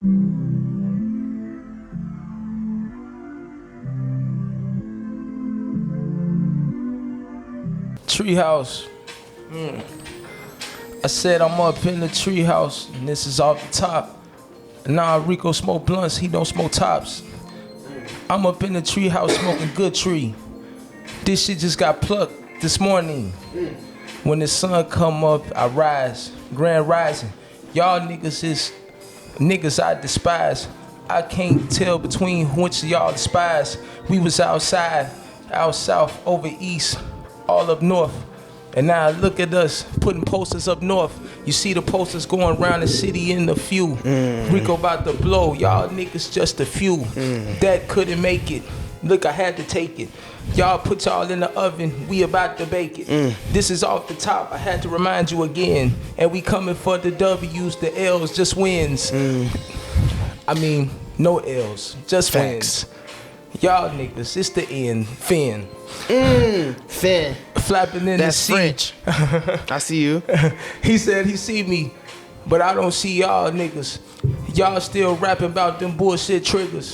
TreeHouse. I said I'm up in the TreeHouse, and this is off the top. Nah, Rico smoke blunts, he don't smoke tops. I'm up in the TreeHouse smoking good tree. This shit just got plucked this morning. When the sun come up, I rise, grand rising. Y'all niggas is niggas I despise. I can't tell between which of y'all despise. We was outside, out south, over east, all up north. And now look at us putting posters up north. You see the posters going around the city in the few. Rico about to blow, y'all niggas just a few. That couldn't make it. Look, I had to take it. Y'all put y'all in the oven, we about to bake it. This is off the top, I had to remind you again. And we coming for the W's, the L's, just wins. I mean, no L's, just wins. Y'all niggas, it's the end, Finn. Finn. Flapping in That's the French. I see you. He said he see me, but I don't see y'all niggas. Y'all still rapping about them bullshit triggers.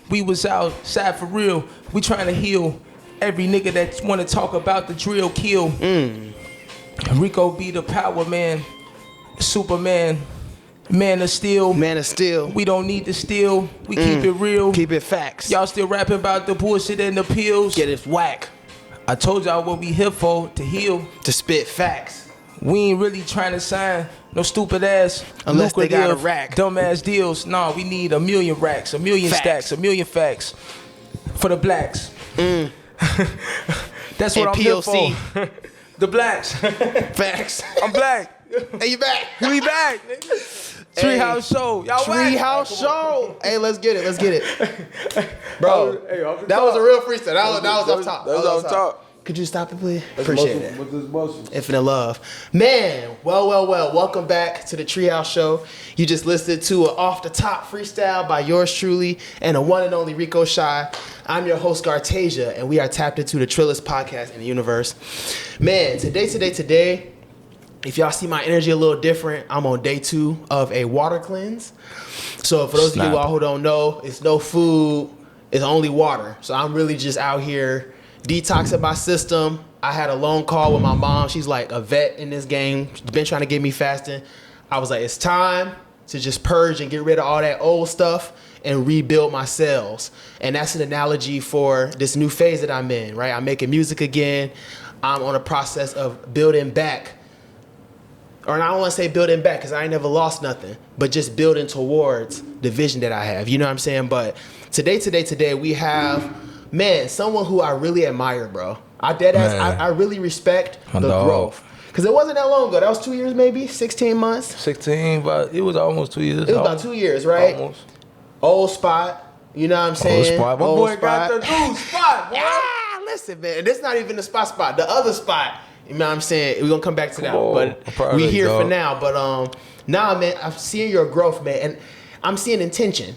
We was outside for real. We trying to heal every nigga that wanna talk about the drill kill. Rico be the power man, Superman, man of steel. Man of steel. We don't need to steal. We keep it real. Keep it facts. Y'all still rapping about the bullshit and the pills. Get it whack. I told y'all what we here for, to heal. To spit facts. We ain't really trying to sign no stupid ass, unless they got a lucrative, rack. dumb ass deals. Nah, we need 1 million racks, 1 million Facts. stacks, 1 million facts for the blacks. That's what And I'm POC. here for. The blacks. Facts. I'm black. Hey, you back? We back, nigga. TreeHouse show. Y'all whack. TreeHouse show. Hey, let's get it. Let's get it. Bro, Hey, off the that top. was a real freestyle. That was off top. That was off top. Could you stop it, please? Appreciate it. With this muscle. Infinite love. Man, well. Welcome back to the TreeHouse show. You just listened to an off the top freestyle by yours truly and a one and only Rico Shy. I'm your host, Gartasia, and we are tapped into the trillest podcast in the universe. Man, today, if y'all see my energy a little different, I'm on day 2 of a water cleanse. So for those of you all who don't know, it's no food, it's only water. So I'm really just out here detoxing my system. I had a long call with my mom. She's like a vet in this game. She's been trying to get me fasting. I was like, it's time to just purge and get rid of all that old stuff and rebuild my cells. And that's an analogy for this new phase that I'm in, right? I'm making music again. I'm on a process of building back. Or I don't want to say building back because I ain't never lost nothing, but just building towards the vision that I have. You know what I'm saying? But today, we have, man, someone who I really admire, bro. I really respect the growth. Because it wasn't that long ago. That was 2 years maybe? 16 months? 16, but it was almost 2 years. It was about 2 years, right? Almost. Old spot. You know what I'm saying? Old spot. My boy got the new spot, boy. Yeah, listen, man. This not even the spot. The other spot. You know what I'm saying? We're going to come back to that. But we here for now. But nah, man, I'm seeing your growth, man. And I'm seeing intention.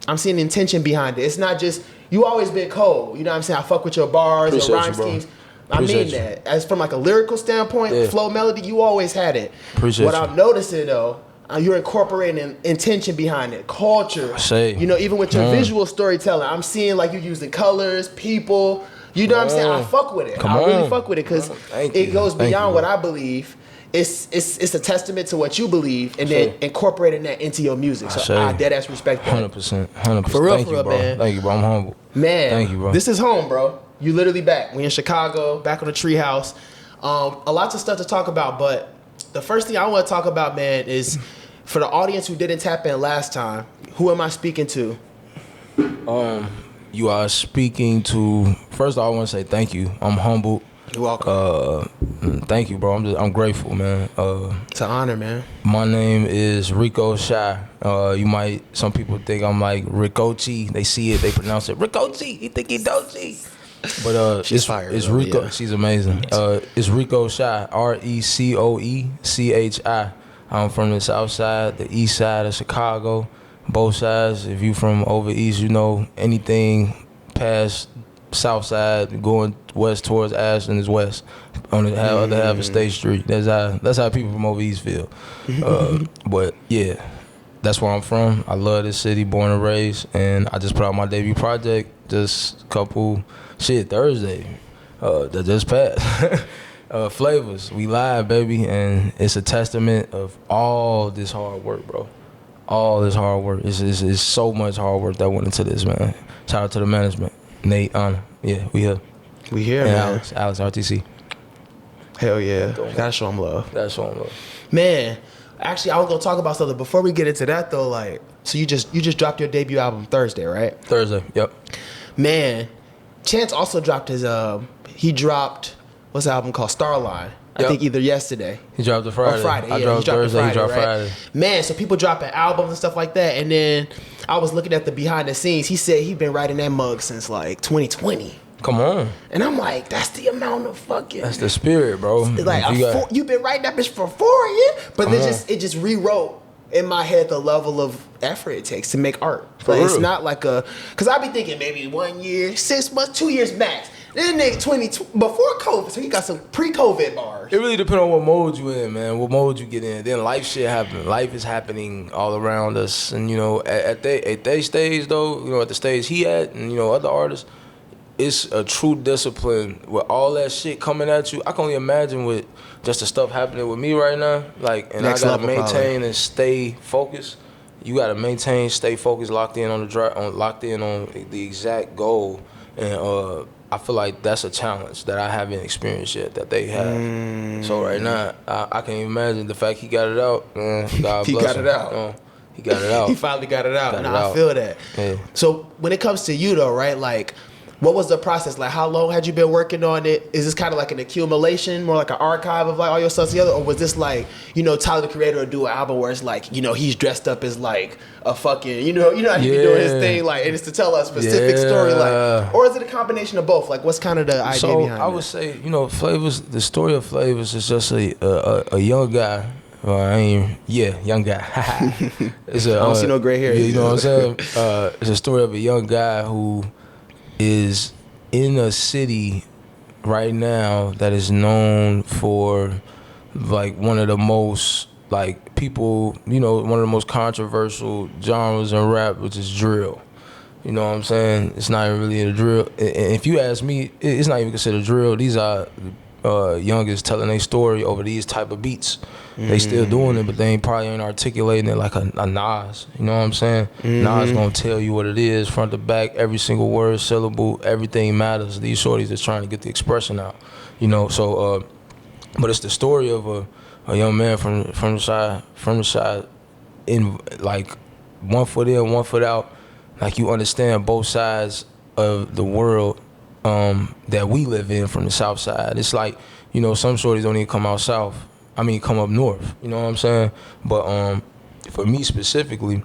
I'm seeing intention behind it. It's not just, you always been cold. You know what I'm saying? I fuck with your bars, your rhyme schemes. I mean that. As from like a lyrical standpoint, flow, melody, you always had it. What I'm noticing though, you're incorporating intention behind it, culture. You know, even with your visual storytelling, I'm seeing like you using colors, people. You know what I'm saying? I fuck with it. I really fuck with it because it goes beyond what I believe. It's a testament to what you believe, and then incorporating that into your music. So I dead ass respect that. 100%. For real, Thank you, bro. man. Thank you, bro. I'm humble. Man, thank you, bro. This is home, bro. You literally back. We in Chicago, back on the TreeHouse. A lots of stuff to talk about, but the first thing I want to talk about, man, is for the audience who didn't tap in last time. Who am I speaking to? You are speaking to. First, I want to say thank you. I'm humbled. You're welcome. Thank you, bro. I'm grateful, man. It's an honor, man. My name is Rico Shy. Some people think I'm like Ricochi. They see it, they pronounce it Ricochi. You think he dochi? But she's fire. It's Rico. Yeah. She's amazing. It's Rico Shy. RECOECHI. I'm from the south side, the east side of Chicago. Both sides. If you from over east, you know anything past south side going west towards Ashland is west. On the other half of State Street. That's how people from over east feel. But yeah, that's where I'm from. I love this city, born and raised, and I just put out my debut project just Thursday. That just passed. Flavors, we live, baby, and it's a testament of all this hard work, bro. All this hard work. It's so much hard work that went into this, man. Shout out to the management, Nate, Anna. Yeah, we here. We here, and man. Alex, RTC. Hell yeah. Gotta show him love. Gotta show him love. Man, actually, I was gonna talk about something before we get into that though. Like, so you just dropped your debut album Thursday, right? Thursday, yep. Man, Chance also dropped his he dropped what's the album called? Starline. I think either yesterday. He dropped it Friday. Or Friday, I yeah. dropped Thursday, he dropped right? Friday. Man, so people dropping albums and stuff like that, and then I was looking at the behind the scenes. He said he'd been writing that mug since like 2020. Come on. And I'm like, that's the amount of fucking. That's the spirit, bro. Like you've been writing that bitch for 4 years, but it just rewrote in my head the level of effort it takes to make art. Like, it's not like because I be thinking maybe 1 year, 6 months, 2 years max. This nigga 20 before COVID, so he got some pre-COVID bars. It really depends on what mode you in, man. What mode you get in. Then life shit happen. Life is happening all around us, and you know, at they stage though, you know, at the stage he at, and you know, other artists. It's a true discipline with all that shit coming at you. I can only imagine with just the stuff happening with me right now. Like, and Next I gotta level, maintain probably. and stay focused. You gotta maintain, stay focused, locked in on the exact goal. And I feel like that's a challenge that I haven't experienced yet that they have. So right now, I can't even imagine the fact he got it out. Man, God He bless got him. it out. He got it out. He finally got it out. Got it I out. feel that. Yeah. So when it comes to you though, right? Like, what was the process? Like, how long had you been working on it? Is this kind of like an accumulation, more like an archive of like all your stuff together? Or was this like, you know, Tyler the Creator would do an album where it's like, you know, he's dressed up as like a fucking, you know how he be doing his thing, like, and it's to tell a specific story, like, or is it a combination of both? Like, what's kind of the idea behind it? I would say, you know, Flavors, the story of Flavors is just a young guy. Young guy. I don't see no gray hair. You know what I'm saying? It's a story of a young guy who is in a city right now that is known for like one of the most like people, you know, one of the most controversial genres in rap, which is drill. You know what I'm saying? It's not even really a drill. And if you ask me, it's not even considered drill. These are youngest telling their story over these type of beats. They still doing it, but they probably ain't articulating it like a Nas. You know what I'm saying? Nas gonna tell you what it is, front to back, every single word, syllable, everything matters. These shorties is trying to get the expression out. You know, so but it's the story of a young man from the side, in like 1 foot in, 1 foot out. Like, you understand both sides of the world that we live in from the south side. It's like, you know, some shorties don't even come out south. I mean, come up north. You know what I'm saying? But for me specifically,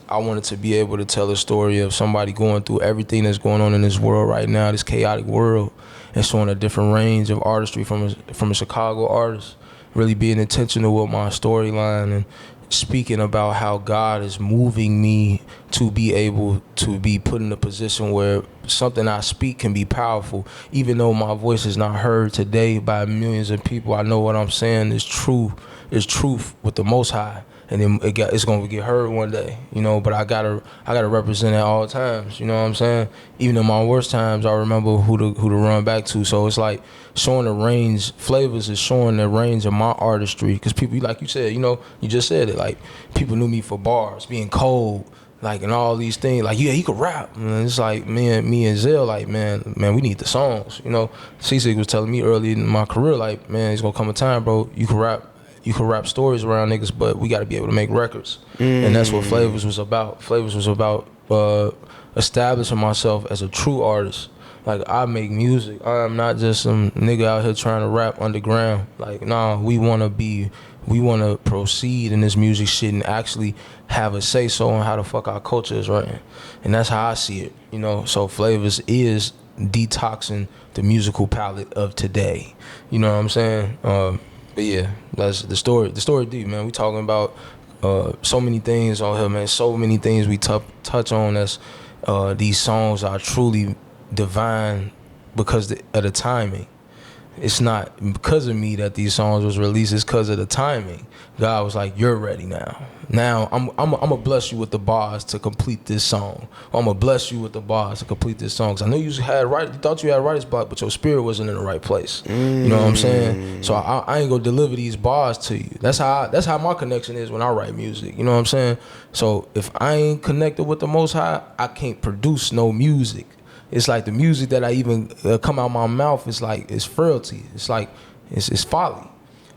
I wanted to be able to tell a story of somebody going through everything that's going on in this world right now, this chaotic world, and showing a different range of artistry from a Chicago artist. Really being intentional with my storyline and speaking about how God is moving me to be able to be put in a position where something I speak can be powerful. Even though my voice is not heard today by millions of people, I know what I'm saying is true. Is truth with the Most High, and then it's gonna get heard one day, you know. But I gotta represent at all times, you know what I'm saying. Even in my worst times, I remember who to run back to. So it's like showing the range. Flavors is showing the range of my artistry, because people, like you said, you know, you just said it. Like, people knew me for bars, being cold, like, and all these things. Like, yeah, he could rap. And it's like me and Zell, like, man, we need the songs. You know, C6 was telling me early in my career, like, man, it's gonna come a time, bro. You can rap. You can rap stories around niggas, but we got to be able to make records. And that's what Flavors was about. Flavors was about establishing myself as a true artist. Like, I make music. I'm not just some nigga out here trying to rap underground. Like, nah, we want to proceed in this music shit and actually have a say-so on how the fuck our culture is writing. And that's how I see it, you know? So Flavors is detoxing the musical palette of today. You know what I'm saying? But yeah, that's the story. The story deep, man. We talking about so many things on here, man. So many things we touch on. As these songs are truly divine because of the timing. it's not because of me that these songs was released. It's because of the timing. God was like, you're ready now. Now I'm gonna bless you with the bars to complete this song. I'm gonna bless you with the bars to complete this song. 'Cause I know you thought you had writer's block, but your spirit wasn't in the right place. You know what I'm saying? So I ain't gonna deliver these bars to you. That's how my connection is when I write music. You know what I'm saying? So if I ain't connected with the Most High, I can't produce no music. It's like the music that I even come out my mouth is like, it's frailty. It's like, it's folly.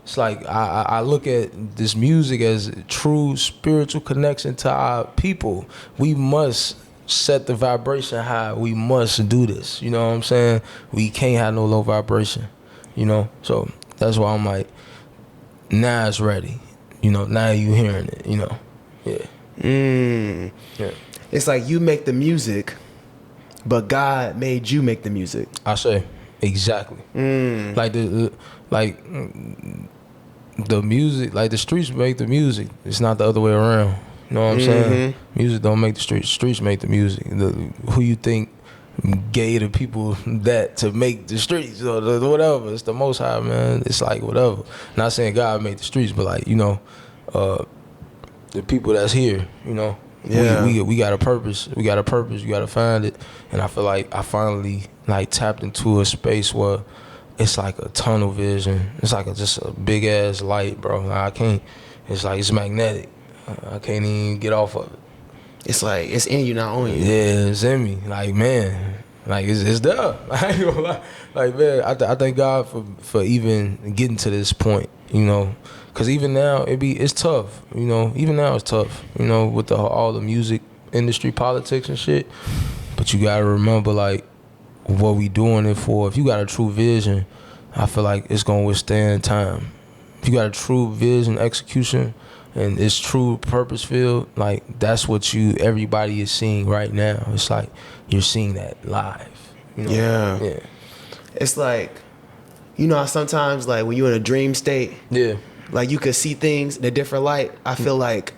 It's like I look at this music as a true spiritual connection to our people. We must set the vibration high. We must do this. You know what I'm saying? We can't have no low vibration. You know? So that's why I'm like, now it's ready. You know, now you hearing it, you know? Yeah. Yeah. It's like you make the music, but God made you make the music. I say, exactly. The music, like the streets make the music. It's not the other way around. You know what I'm saying? Music don't make the streets. Streets make the music. Who you think gave the people that to make the streets or whatever? It's the Most High, man. It's like whatever. Not saying God made the streets, but like, you know, the people that's here, you know. Yeah. We got a purpose. We got a purpose. You got to find it. And I feel like I finally like tapped into a space where it's like a tunnel vision. It's like just a big ass light, bro. I can't. It's like it's magnetic. I can't even get off of it. It's like it's in you, not on you. Yeah, it's in me. Like, man, like it's there. I ain't gonna lie. Like, man, I thank God for even getting to this point. You know. Cause even now it's tough, you know. Even now it's tough, you know, with all the music industry politics and shit. But you gotta remember, like, what we doing it for. If you got a true vision, I feel like it's gonna withstand time. If you got a true vision, execution, and it's true purpose filled, like that's what everybody is seeing right now. It's like you're seeing that live. You know? Yeah. It's like, you know, sometimes like when you're in a dream state. Yeah. Like you could see things in a different light. I feel like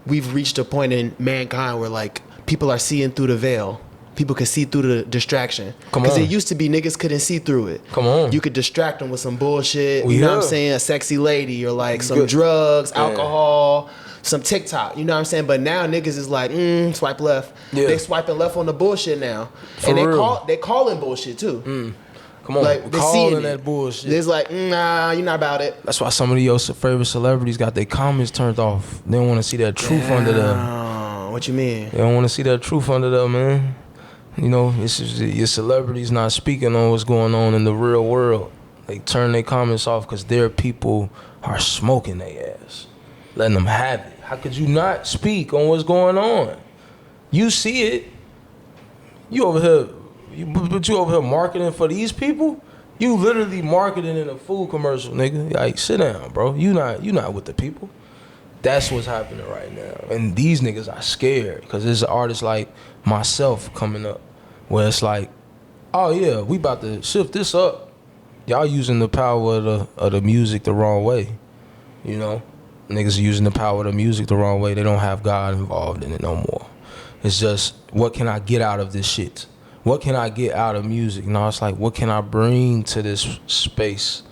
we've reached a point in mankind where like people are seeing through the veil. People can see through the distraction. Because it used to be niggas couldn't see through it. Come on. You could distract them with some bullshit. You know what I'm saying? A sexy lady or like some drugs, alcohol, some TikTok. You know what I'm saying? But now niggas is like, swipe left. Yeah. They swiping left on the bullshit now. And they calling bullshit too. Come on, like, calling that bullshit. It's like, nah, you're not about it. That's why some of your favorite celebrities got their comments turned off. They don't want to see that truth under them. What you mean? They don't want to see that truth under them, man. You know, it's just, your celebrities not speaking on what's going on in the real world. They turn their comments off because their people are smoking their ass, letting them have it. How could you not speak on what's going on? You see it. You over here. But you over here marketing for these people? You literally marketing in a food commercial, nigga. Like, sit down, bro. You not with the people. That's what's happening right now. And these niggas are scared because there's artists like myself coming up where it's like, oh yeah, we about to shift this up. Y'all using the power of the music the wrong way. You know? Niggas are using the power of the music the wrong way. They don't have God involved in it no more. It's just, what can I get out of this shit? What can I get out of music? No, it's like, what can I bring to this space?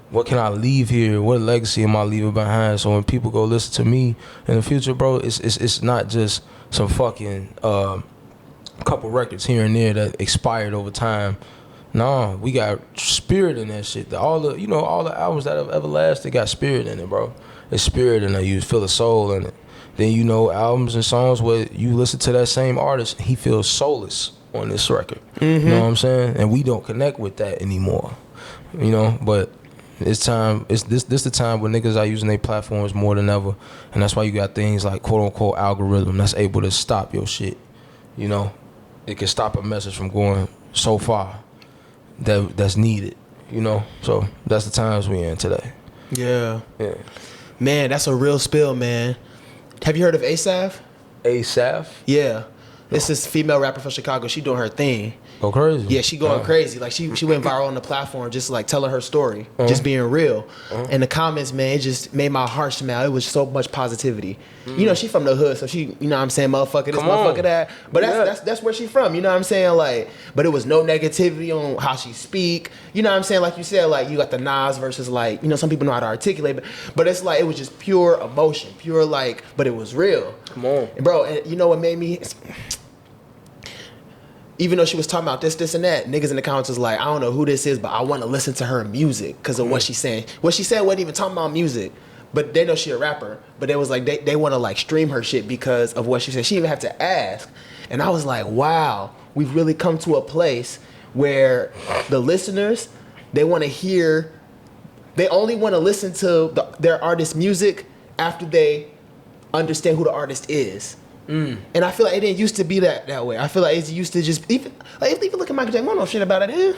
What can I leave here? What legacy am I leaving behind? So when people go listen to me in the future, bro, it's not just some fucking couple records here and there that expired over time. No, we got spirit in that shit. All the albums that have ever lasted got spirit in it, bro. It's spirit in it. You feel the soul in it. Then albums and songs where you listen to that same artist, he feels soulless on this record. Mm-hmm. You know what I'm saying? And we don't connect with that anymore. You know, but it's time. It's this the time when niggas are using their platforms more than ever, and that's why you got things like quote unquote algorithm that's able to stop your shit. You know, it can stop a message from going so far that's needed. You know, so that's the times we in today. Yeah. Man, that's a real spill, man. Have you heard of Asaph? Asaph? Yeah. This is female rapper from Chicago. She doing her thing. Go crazy. Yeah, she going crazy. Like she went viral on the platform, just like telling her story, just being real. And the comments, man, it just made my heart smile. It was so much positivity. You know, she from the hood, so she, you know what I'm saying, motherfucker this, motherfucker that. But that's where she from, you know what I'm saying? Like, but it was no negativity on how she speak. You know what I'm saying? Like you said, like you got the Nas versus like, you know, some people know how to articulate, but it's like it was just pure emotion, pure like, but it was real. Come on. And bro, and you know what made me, even though she was talking about this, and that, niggas in the comments was like, I don't know who this is, but I want to listen to her music because of what she's saying. What she said wasn't even talking about music, but they know she a rapper. But they was like, they want to like stream her shit because of what she said. She even had to ask. And I was like, wow, we've really come to a place where the listeners, they want to hear, they only want to listen to their artist's music after they understand who the artist is. And I feel like it didn't used to be that way. I feel like it used to just even look at Michael Jackson. We don't know shit about it.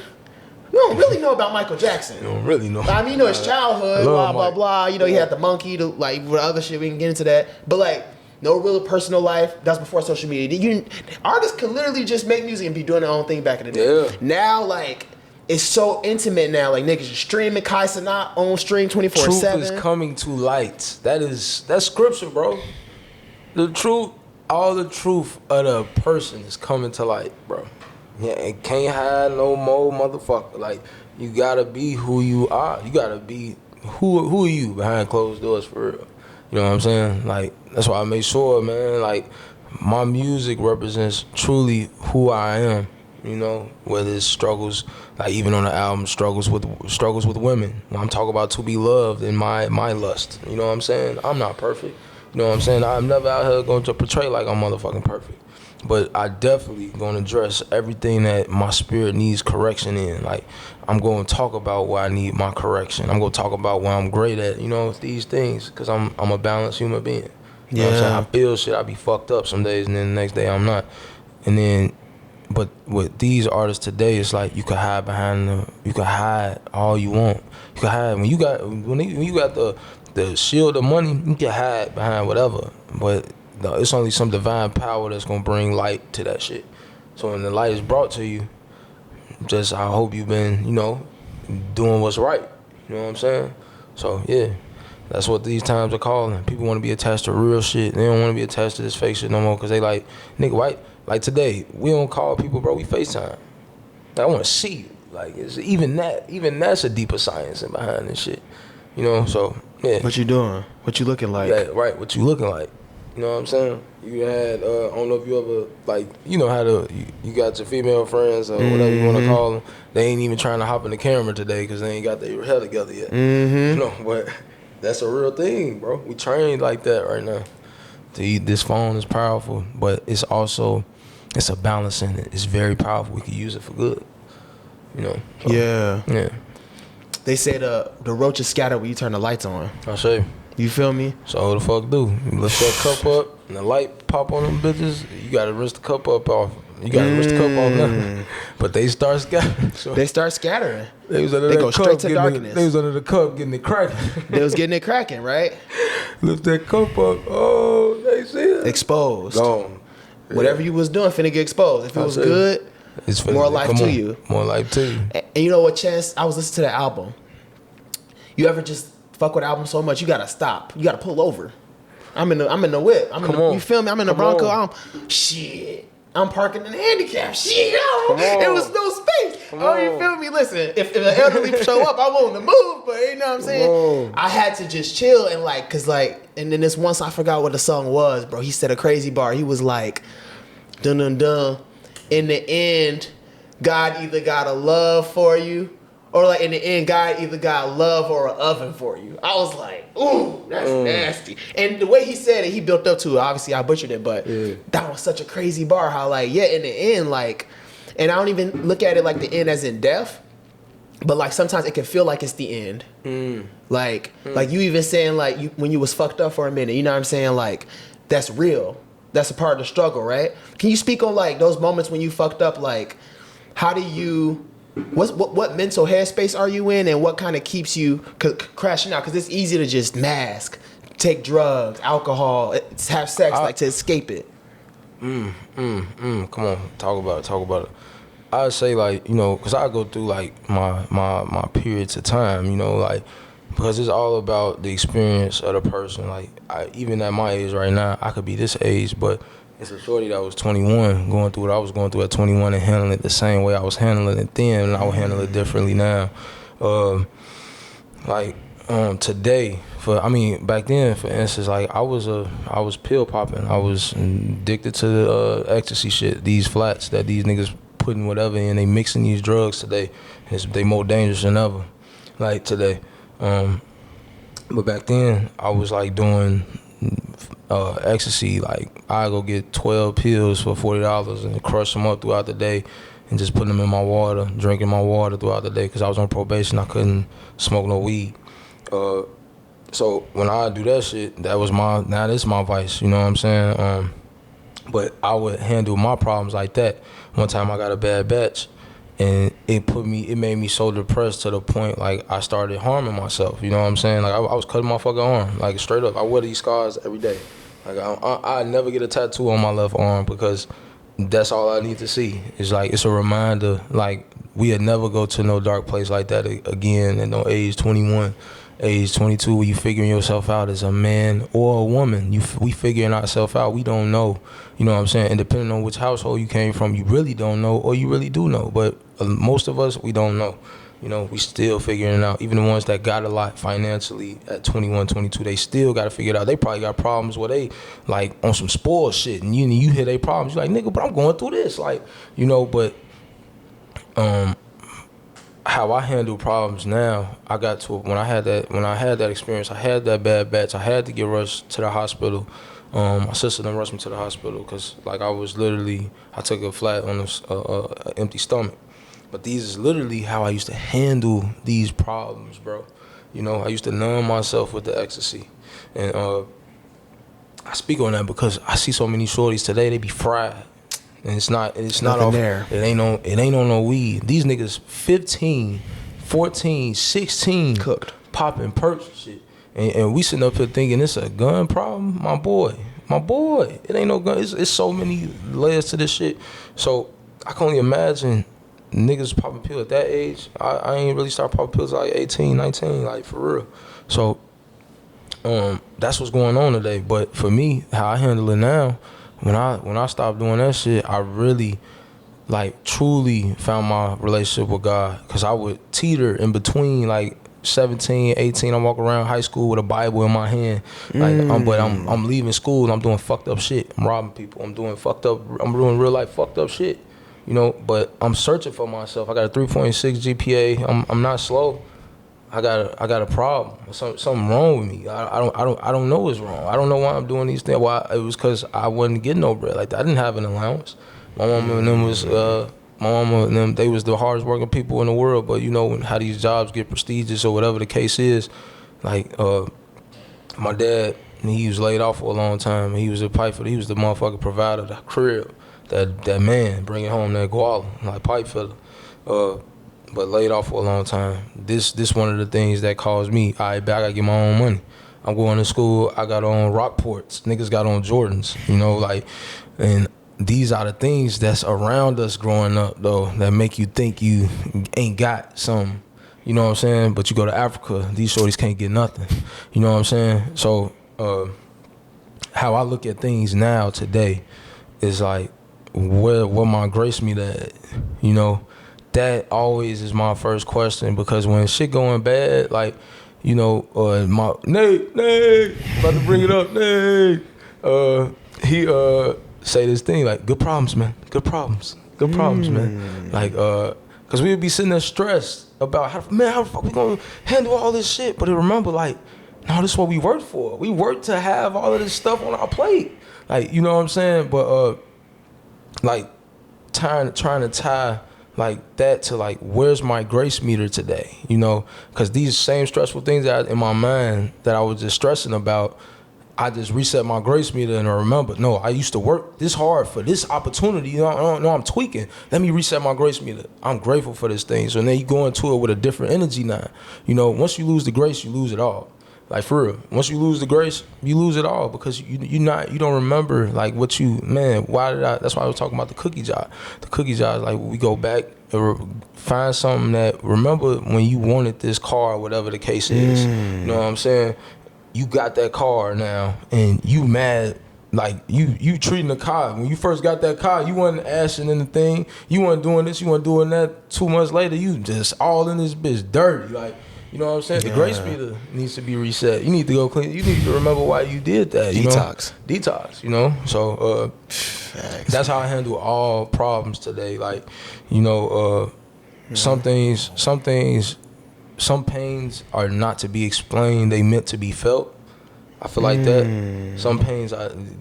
We don't really know about Michael Jackson. You don't really know. I mean, you know his childhood, blah blah. You know, he had the monkey, like with other shit. We can get into that, but like no real personal life. That's before social media. Artists could literally just make music and be doing their own thing back in the day. Yeah. Now, like, it's so intimate now. Like niggas just streaming. Kai Cenat on stream 24/7. Truth is coming to light. That's scripture, bro. The truth. All the truth of the person is coming to light, bro. Yeah, it can't hide no more, motherfucker. Like, you gotta be who you are. You gotta be who are you behind closed doors for real. You know what I'm saying? Like, that's why I make sure, man, like, my music represents truly who I am. You know, whether it's struggles, like even on the album, struggles with women. I'm talking about to be loved and my lust. You know what I'm saying? I'm not perfect. You know what I'm saying? I'm never out here going to portray like I'm motherfucking perfect. But I definitely going to address everything that my spirit needs correction in. Like, I'm going to talk about where I need my correction. I'm going to talk about where I'm great at, you know, these things. Because I'm a balanced human being. You know what I'm saying? I feel shit. I be fucked up some days, and then the next day I'm not. And then, but with these artists today, it's like you can hide behind them. You can hide all you want. You can hide. When you got the shield of money, you can hide behind whatever, but it's only some divine power that's gonna bring light to that shit. So when the light is brought to you, just I hope you've been, you know, doing what's right. You know what I'm saying? So yeah, that's what these times are calling. People want to be attached to real shit. They don't want to be attached to this fake shit no more because they like, nigga, white. Like today, we don't call people, bro. We FaceTime. I want to see you. Like it's even that's a deeper science in behind this shit. You know, so. Yeah. What you doing? What you looking like? Yeah, right, what you looking like. You know what I'm saying? You had, I don't know if you ever, like, you know how you got your female friends or whatever you want to call them. They ain't even trying to hop in the camera today because they ain't got their hair together yet. You know, but that's a real thing, bro. We trained like that right now. This phone is powerful, but it's also, it's a balance in it. It's very powerful. We can use it for good. You know? So, yeah. They say the roaches scatter when you turn the lights on. I say. You feel me? So what the fuck do? You lift that cup up and the light pop on them bitches. You gotta rinse the cup up off. You gotta rinse the cup off now. But they start scattering. So they start scattering. They go straight to darkness. They was under the cup getting it cracking. They was getting it cracking, right? Lift that cup up. Oh, they see it. Exposed. Gone. Yeah. Whatever you was doing finna get exposed. If it was good, it's more life to you. More life to you. And you know what, Chance? I was listening to that album. You ever just fuck with the album so much you gotta stop? You gotta pull over. I'm in the whip. You feel me? I'm in the Bronco. I'm parking in the handicap. Shit, it was no space. You feel me? Listen, if an elderly show up, I want to move, but you know what I'm saying? I had to just chill and like, cause like, and then this once I forgot what the song was, bro. He said a crazy bar. He was like, dun dun dun. In the end, God either got a love for you, or like in the end, God either got love or an oven for you. I was like, ooh, that's nasty. And the way he said it, he built up to it. Obviously, I butchered it, but that was such a crazy bar. How like, yeah, in the end, like, and I don't even look at it like the end as in death, but like sometimes it can feel like it's the end. Like you even saying like when you was fucked up for a minute, you know what I'm saying? Like that's real. That's a part of the struggle, right? Can you speak on like those moments when you fucked up? Like, how do you? What mental headspace are you in, and what kind of keeps you crashing out? Because it's easy to just mask, take drugs, alcohol, have sex, like to escape it. Come on, talk about it. I'd say like, you know, cause I go through like my periods of time, you know, like, because it's all about the experience of the person. Like, even at my age right now, I could be this age, but it's a shorty that was 21 going through what I was going through at 21 and handling it the same way I was handling it then, and I would handle it differently now. Today, back then, for instance, like I was pill popping. I was addicted to the ecstasy shit. These flats that these niggas putting whatever in, they mixing these drugs today. They more dangerous than ever, like today. But back then, I was like doing ecstasy. Like I go get 12 pills for $40 and crush them up throughout the day, and just put them in my water, drinking my water throughout the day. Cause I was on probation, I couldn't smoke no weed. So when I do that shit, that's my vice. You know what I'm saying? But I would handle my problems like that. One time I got a bad batch, and it made me so depressed to the point like I started harming myself. You know what I'm saying? Like I was cutting my fucking arm, like straight up. I wear these scars every day. Like I never get a tattoo on my left arm because that's all I need to see. It's like it's a reminder. Like we'll never go to no dark place like that again at no age 21. Age 22, where you figuring yourself out as a man or a woman. We figuring ourselves out. We don't know. You know what I'm saying? And depending on which household you came from, you really don't know, or you really do know. But most of us, we don't know. You know, we still figuring it out. Even the ones that got a lot financially at 21, 22, they still got to figure it out. They probably got problems where they, like, on some spoiled shit. And you hear their problems. You're like, nigga, but I'm going through this. Like, you know, but how I handle problems now, I got to when I had that experience, I had that bad batch, I had to get rushed to the hospital. My sister done rushed me to the hospital because like I took a flat on an empty stomach. But these is literally how I used to handle these problems, bro. You know, I used to numb myself with the ecstasy. And I speak on that because I see so many shorties today, they be fried. And it's not off there. It ain't on no weed. These niggas 15, 14, 16 cooked, popping perks and shit. And we sitting up here thinking it's a gun problem. My boy. It ain't no gun. It's so many layers to this shit. So I can only imagine niggas popping pills at that age. I ain't really start popping pills like 18, 19, like for real. So that's what's going on today. But for me, how I handle it now, when I stopped doing that shit, I really, like, truly found my relationship with God. Because I would teeter in between, like, 17, 18. I walk around high school with a Bible in my hand. Like, I'm leaving school and I'm doing fucked up shit. I'm robbing people. I'm doing real life fucked up shit. You know, but I'm searching for myself. I got a 3.6 GPA. I'm not slow. I got a problem. Something wrong with me. I don't know what's wrong. I don't know why I'm doing these things. Why it was because I wasn't getting no bread like that. I didn't have an allowance. My mama and them they was the hardest working people in the world. But you know how these jobs get prestigious or whatever the case is. Like my dad, he was laid off for a long time. He was a pipe fitter. He was the motherfucking provider of the crib. That man bringing home that guala like pipe fitter. But laid off for a long time. This one of the things that caused me, I gotta get my own money. I'm going to school, I got on Rockports. Niggas got on Jordans, you know, like, and these are the things that's around us growing up, though, that make you think you ain't got something, you know what I'm saying? But you go to Africa, these shorties can't get nothing, you know what I'm saying? So, how I look at things now today is like, where my grace meet at, you know? That always is my first question, because when shit going bad, like, you know, my Nate, about to bring it up, Nate. He say this thing like, good problems, man. Good problems, man. Like, cause we would be sitting there stressed about how the fuck we gonna handle all this shit. But remember, like, no, this is what we worked for. We worked to have all of this stuff on our plate. Like, you know what I'm saying? But like, trying to tie like that to like, where's my grace meter today, you know? Because these same stressful things that in my mind that I was just stressing about, I just reset my grace meter and I remember, no, I used to work this hard for this opportunity. You know, I'm tweaking. Let me reset my grace meter. I'm grateful for this thing. So then you go into it with a different energy now. You know, once you lose the grace, you lose it all. Like for real. Once you lose the grace, you lose it all because you don't remember like what you that's why I was talking about the cookie jar. The cookie jar is like we go back and find something that remember when you wanted this car, whatever the case is. You know what I'm saying? You got that car now and you mad. Like you treating the car. When you first got that car, you wasn't ashing in the thing. You wasn't doing this, you wasn't doing that. 2 months later, you just all in this bitch dirty. Like, you know what I'm saying? The grace meter needs to be reset. You need to go clean. You need to remember why you did that. Detox, you know? So that's how I handle all problems today. Like, you know, some pains are not to be explained. They meant to be felt. I feel like that. Some pains,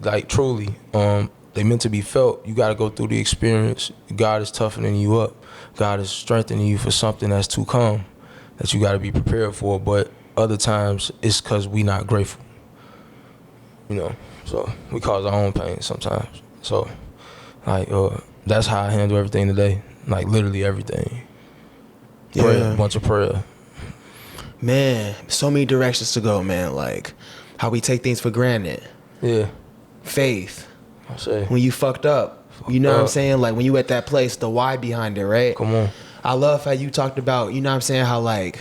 like truly, they meant to be felt. You got to go through the experience. God is toughening you up. God is strengthening you for something that's to come that you got to be prepared for. But other times, it's because we not grateful. You know, so we cause our own pain sometimes. So, like, that's how I handle everything today. Like, literally everything. Prayer, bunch of prayer. Man, so many directions to go, man. Like, how we take things for granted. Yeah. Faith. I say. When you fucked up. You know what I'm saying? Like when you at that place, the why behind it, right? Come on. I love how you talked about, you know what I'm saying, how like,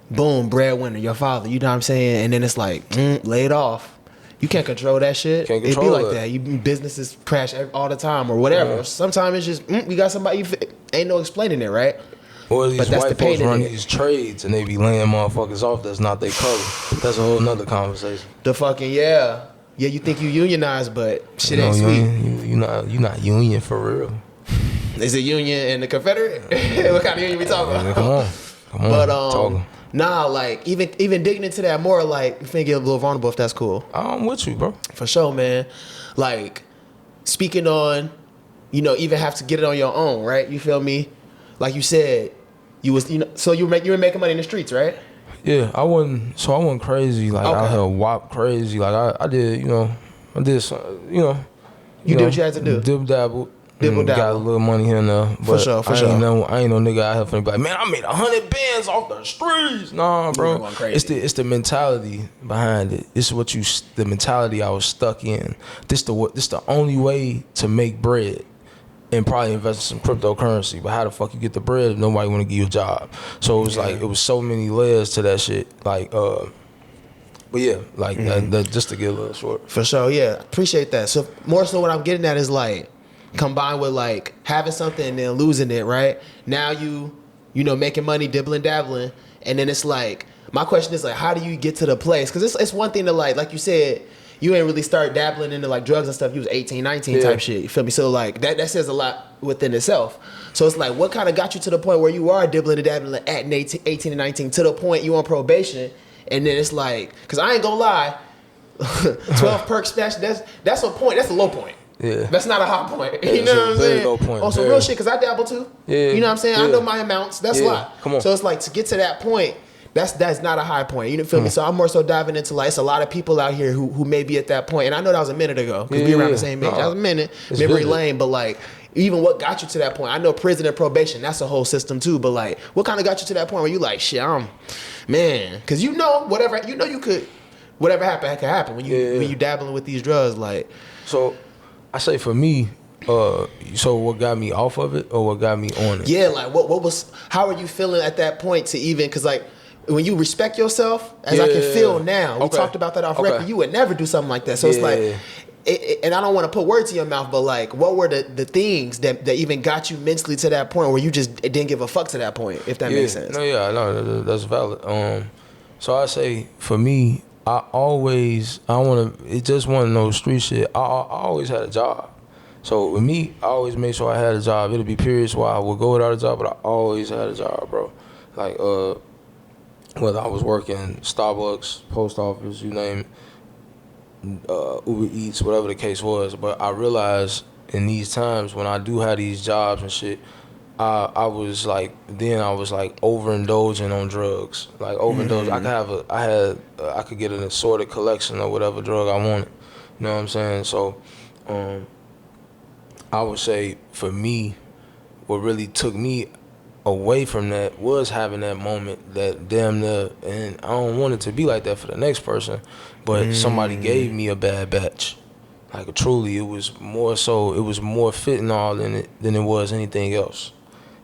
boom, breadwinner, your father, you know what I'm saying? And then it's like, lay it off. You can't control that shit. Can't control it. Be like that. You businesses crash all the time or whatever. Sometimes it's just, we got somebody, ain't no explaining it, right? Or these white folks run these trades and they be laying motherfuckers off that's not their color. That's a whole nother conversation. The fucking, yeah, you think you unionized, but shit ain't sweet. You not union for real. Is it union and the Confederate? What kind of union we talking about? Come on. But nah, like even digging into that more, like you finna get a little vulnerable if that's cool. I'm with you, bro. For sure, man. Like speaking on, you know, even have to get it on your own, right? You feel me? Like you said, you were making money in the streets, right? Yeah, I wasn't crazy. Like I had WAP crazy. Like I did, I did some, You did what you had to do. Dibble dabble. Dibble dabble. Got a little money here and there. But for sure. I ain't no nigga out here finna be like, man, I made 100 bands off the streets. Nah, bro. It's the mentality behind it. It's the mentality I was stuck in. This the only way to make bread. And probably invest in some cryptocurrency. But how the fuck you get the bread if nobody want to give you a job? So it was like, it was so many layers to that shit. Like, but yeah, like that, just to get a little short. For sure, yeah. Appreciate that. So more so what I'm getting at is like, combined with like having something and then losing it, right? Now you making money, dibbling, dabbling. And then it's like, my question is like, how do you get to the place? Because it's one thing to like you said, you ain't really start dabbling into like drugs and stuff. You was 18, 19 type shit. You feel me? So like that says a lot within itself. So it's like, what kind of got you to the point where you are dibbling and dabbling at 18 and 19 to the point you on probation? And then it's like, cause I ain't gonna lie, 12 perk stash, that's a point. That's a low point. Yeah. That's not a high point. You know what I'm saying? Low point. On some real shit, cause I dabble too. Yeah. You know what I'm saying? I know my amounts. That's a lot. Come on. So it's like to get to that point, that's not a high point. You feel me? So I'm more so diving into like, it's a lot of people out here who may be at that point. And I know that was a minute ago because we around the same age. That was a minute. Memory lane. But like, even what got you to that point? I know prison and probation, that's a whole system too. But like, what kind of got you to that point where you like, shit, man, because whatever happen could happen when you dabbling with these drugs. Like, so I say for me, so what got me off of it or what got me on it? Yeah, like how are you feeling at that point to even, because like, when you respect yourself, as I can feel now, we talked about that off record, you would never do something like that. So it's like, and I don't want to put words in your mouth, but like, what were the things that even got you mentally to that point where you just didn't give a fuck to that point, if that makes sense? No, that's valid. So I say, for me, it just wasn't no street shit. I always had a job. So with me, I always made sure I had a job. It'll be periods where I would go without a job, but I always had a job, bro. Like, whether I was working Starbucks, post office, you name it, Uber Eats, whatever the case was. But I realized in these times when I do have these jobs and shit, I was overindulging on drugs. Like overdose. I could get an assorted collection of whatever drug I wanted. You know what I'm saying? So I would say for me, what really took me away from that was having that moment that damn near, and I don't want it to be like that for the next person, but somebody gave me a bad batch. Like truly, it was more fentanyl in it than it was anything else.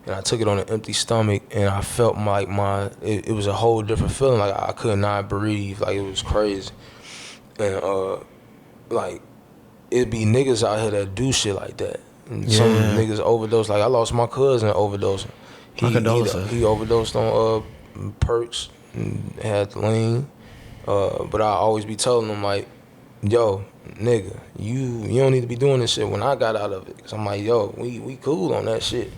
And I took it on an empty stomach, and I felt like it was a whole different feeling. Like I could not breathe. Like it was crazy. And like it'd be niggas out here that do shit like that. And some niggas overdose. Like I lost my cousin overdosing. He overdosed on perks and had lean. But I always be telling him like, yo, nigga, you don't need to be doing this shit when I got out of it. Cause I'm like, yo, we cool on that shit.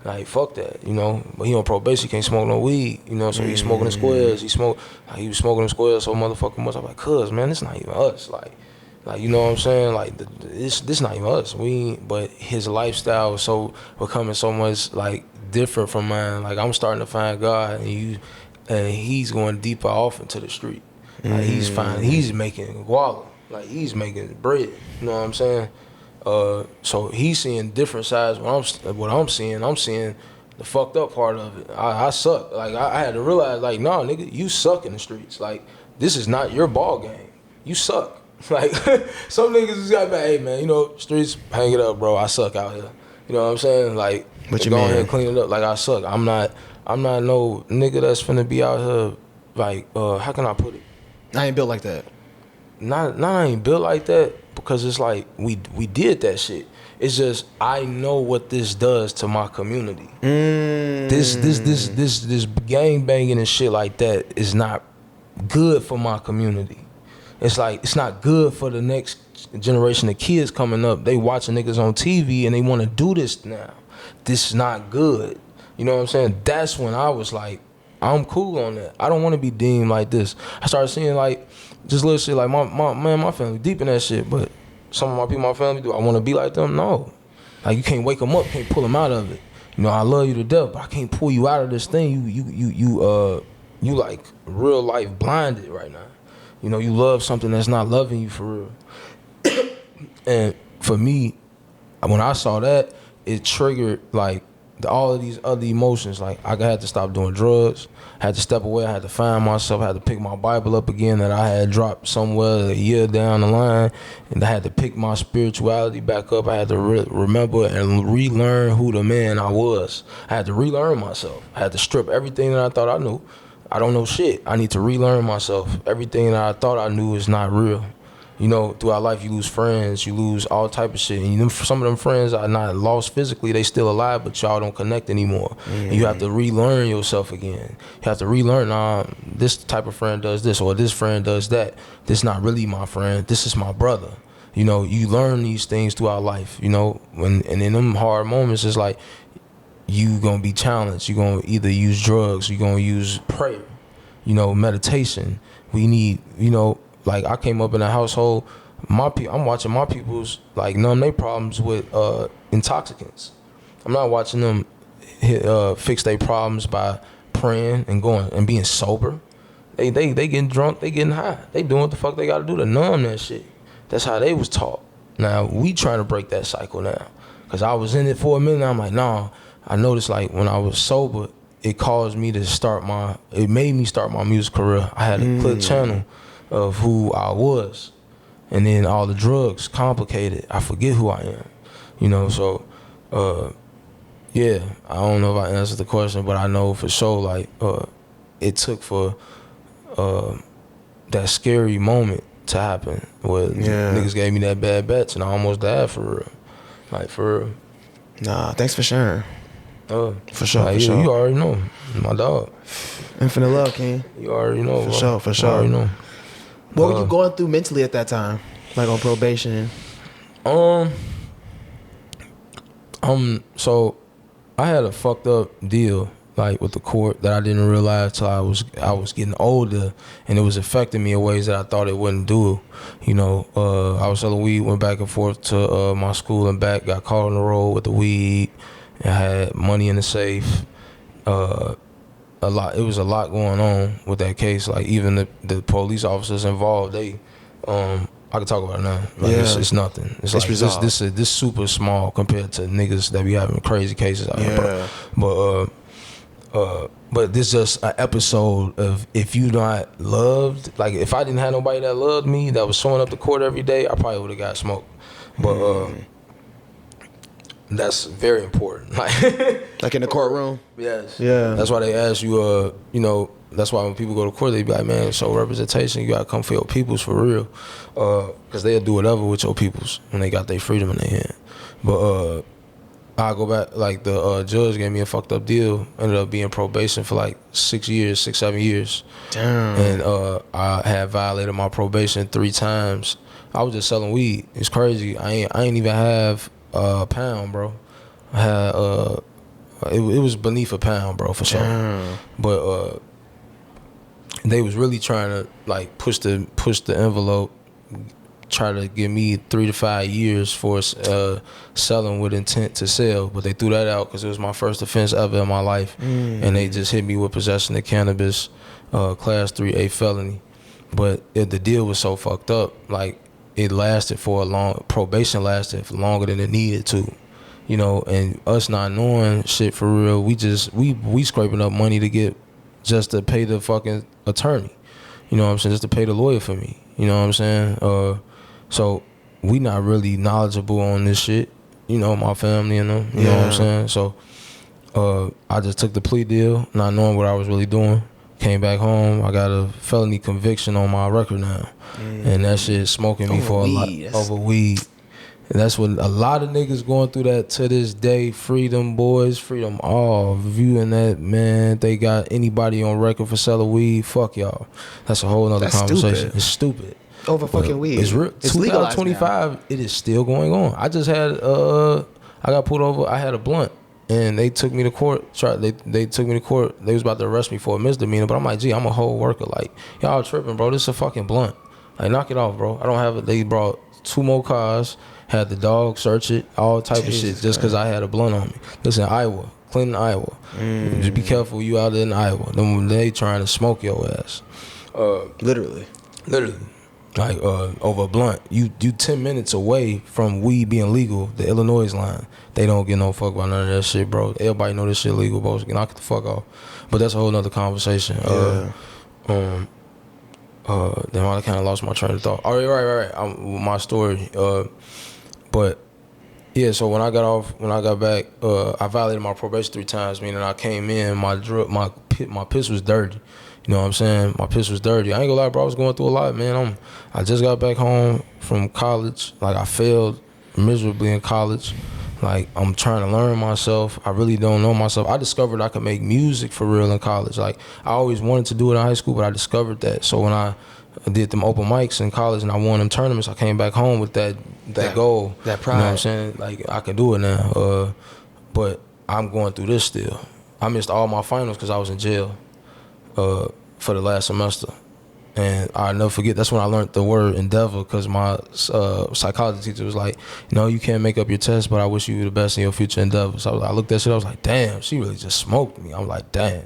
Like, fuck that, you know. But he on probation, he can't smoke no weed, you know. So he's smoking the squares. He was smoking the squares so motherfucking much. I'm like, cuz, man, this not even us. Like you know what I'm saying? Like, this not even us. But his lifestyle was becoming so much like different from mine. Like I'm starting to find God, and he's going deeper off into the street. Like he's making guala. Like he's making bread. You know what I'm saying? So he's seeing different sides. What I'm seeing the fucked up part of it. I suck. Like I had to realize, like, nah, nigga, you suck in the streets. Like this is not your ball game. You suck. Like some niggas just got back, hey man, you know, streets, hang it up, bro. I suck out here. You know what I'm saying? Like, go ahead and clean it up. Like I suck. I'm not no nigga that's finna be out here. Like, how can I put it? I ain't built like that. Not I ain't built like that because it's like we did that shit. It's just I know what this does to my community. This gang banging and shit like that is not good for my community. It's like it's not good for the next generation of kids coming up. They watching niggas on TV and they want to do this now. This is not good. You know what I'm saying? That's when I was like, I'm cool on that. I don't want to be deemed like this. I started seeing like just little shit like my family deep in that shit, but some of my people, my family, do I want to be like them? No. Like you can't wake them up, can't pull them out of it. You know, I love you to death, but I can't pull you out of this thing. You like real life blinded right now. You know, you love something that's not loving you for real. And for me, when I saw that, it triggered like all of these other emotions. Like I had to stop doing drugs. I had to step away. I had to find myself. I had to pick my Bible up again that I had dropped somewhere a year down the line. And I had to pick my spirituality back up. I had to remember and relearn who the man I was. I had to relearn myself. I had to strip everything that I thought I knew. I don't know shit. I need to relearn myself. Everything that I thought I knew is not real. You know, throughout life, you lose friends, you lose all type of shit. And some of them friends are not lost physically, they still alive, but y'all don't connect anymore. And you have to relearn yourself again. You have to relearn, this type of friend does this, or this friend does that. This not really my friend, this is my brother. You know, you learn these things throughout life, you know, and in them hard moments, it's like, you gonna be challenged. You gonna either use drugs, you gonna use prayer, you know, meditation. We need, you know, like I came up in a household, I'm watching my peoples like numb their problems with intoxicants. I'm not watching them fix their problems by praying and going and being sober. They getting drunk, they getting high. They doing what the fuck they gotta do to numb that shit. That's how they was taught. Now we trying to break that cycle now. Cause I was in it for a minute, I'm like, nah. I noticed like when I was sober, it made me start my music career. I had a clear channel of who I was. And then all the drugs complicated. I forget who I am. You know, so yeah, I don't know if I answered the question, but I know for sure like it took for that scary moment to happen where niggas gave me that bad batch and I almost died for real. Like for real. Nah, thanks for sharing. For sure, like, for sure. You already know, my dog. Infinite love, King. You already know, for bro. sure, for sure. You already know. What were you going through mentally at that time, like on probation? So I had a fucked up deal like with the court that I didn't realize till I was getting older, and it was affecting me in ways that I thought it wouldn't do. You know, I was selling weed, went back and forth to my school and back, got caught on the road with the weed. I had money in the safe. It was a lot going on with that case. Like even the police officers involved, I can talk about it now. Like it's nothing. It's like this super small compared to niggas that be having crazy cases out here, bro. But But this just an episode of if you not loved, like if I didn't have nobody that loved me, that was showing up to court every day, I probably would have got smoked. But that's very important. Like in the courtroom? Yes. Yeah. That's why they ask you, you know, that's why when people go to court, they be like, man, show representation. You got to come for your peoples for real. Because they'll do whatever with your peoples when they got their freedom in their hand. But I go back, like the judge gave me a fucked up deal. Ended up being probation for like 6 years, 7 years. Damn. And I had violated my probation 3 times. I was just selling weed. It's crazy. I ain't even have a pound, bro. I had it was beneath a pound, bro, for sure. Damn. But they was really trying to like push the envelope, try to give me 3 to 5 years for selling with intent to sell. But they threw that out because it was my first offense ever in my life, and they just hit me with possession of cannabis, class 3A felony. But the deal was so fucked up, like. It lasted for a long, probation lasted for longer than it needed to, you know, and us not knowing shit for real, we scraping up money to get, just to pay the fucking attorney, you know what I'm saying, just to pay the lawyer for me, you know what I'm saying, so we not really knowledgeable on this shit, you know, my family and them, you know what I'm saying, so I just took the plea deal, not knowing what I was really doing. Came back home, I got a felony conviction on my record now. And that shit smoking me for a lot over weed. And that's what a lot of niggas going through that to this day. Freedom boys, freedom all. Viewing that, man, they got anybody on record for selling weed, fuck y'all. That's a whole nother conversation. Stupid. It's stupid. Over fucking weed. It's real. It's 2025, it is still going on. I just had, I got pulled over, I had a blunt. And they took me to court. They took me to court. They was about to arrest me for a misdemeanor. But I'm like, gee, I'm a whole worker. Like, y'all tripping, bro. This is a fucking blunt. Like, knock it off, bro. I don't have it. They brought 2 more cars, had the dog search it, all type of shit, just because I had a blunt on me. Listen, Iowa, Clinton, Iowa. Just be careful, you out there in Iowa. Them, they trying to smoke your ass. Literally. Like, over a blunt. You 10 minutes away from weed being legal, the Illinois line. They don't get no fuck about none of that shit, bro. Everybody know this shit legal, bro. So knock it the fuck off. But that's a whole nother conversation. Then I kind of lost my train of thought. All right. My story. But yeah, so when I got back, I violated my probation 3 times. Meaning I came in, my piss was dirty. You know what I'm saying? My piss was dirty. I ain't gonna lie, bro. I was going through a lot, man. I just got back home from college. Like, I failed miserably in college. Like, I'm trying to learn myself. I really don't know myself. I discovered I could make music for real in college. Like, I always wanted to do it in high school, but I discovered that. So when I did them open mics in college and I won them tournaments, I came back home with that goal. That pride. You know what I'm saying? Like, I can do it now. But I'm going through this still. I missed all my finals because I was in jail for the last semester. And I'll never forget, that's when I learned the word endeavor, because my psychology teacher was like, no, you can't make up your test, but I wish you the best in your future endeavors. So I looked at shit, I was like, damn, she really just smoked me. I'm like, damn.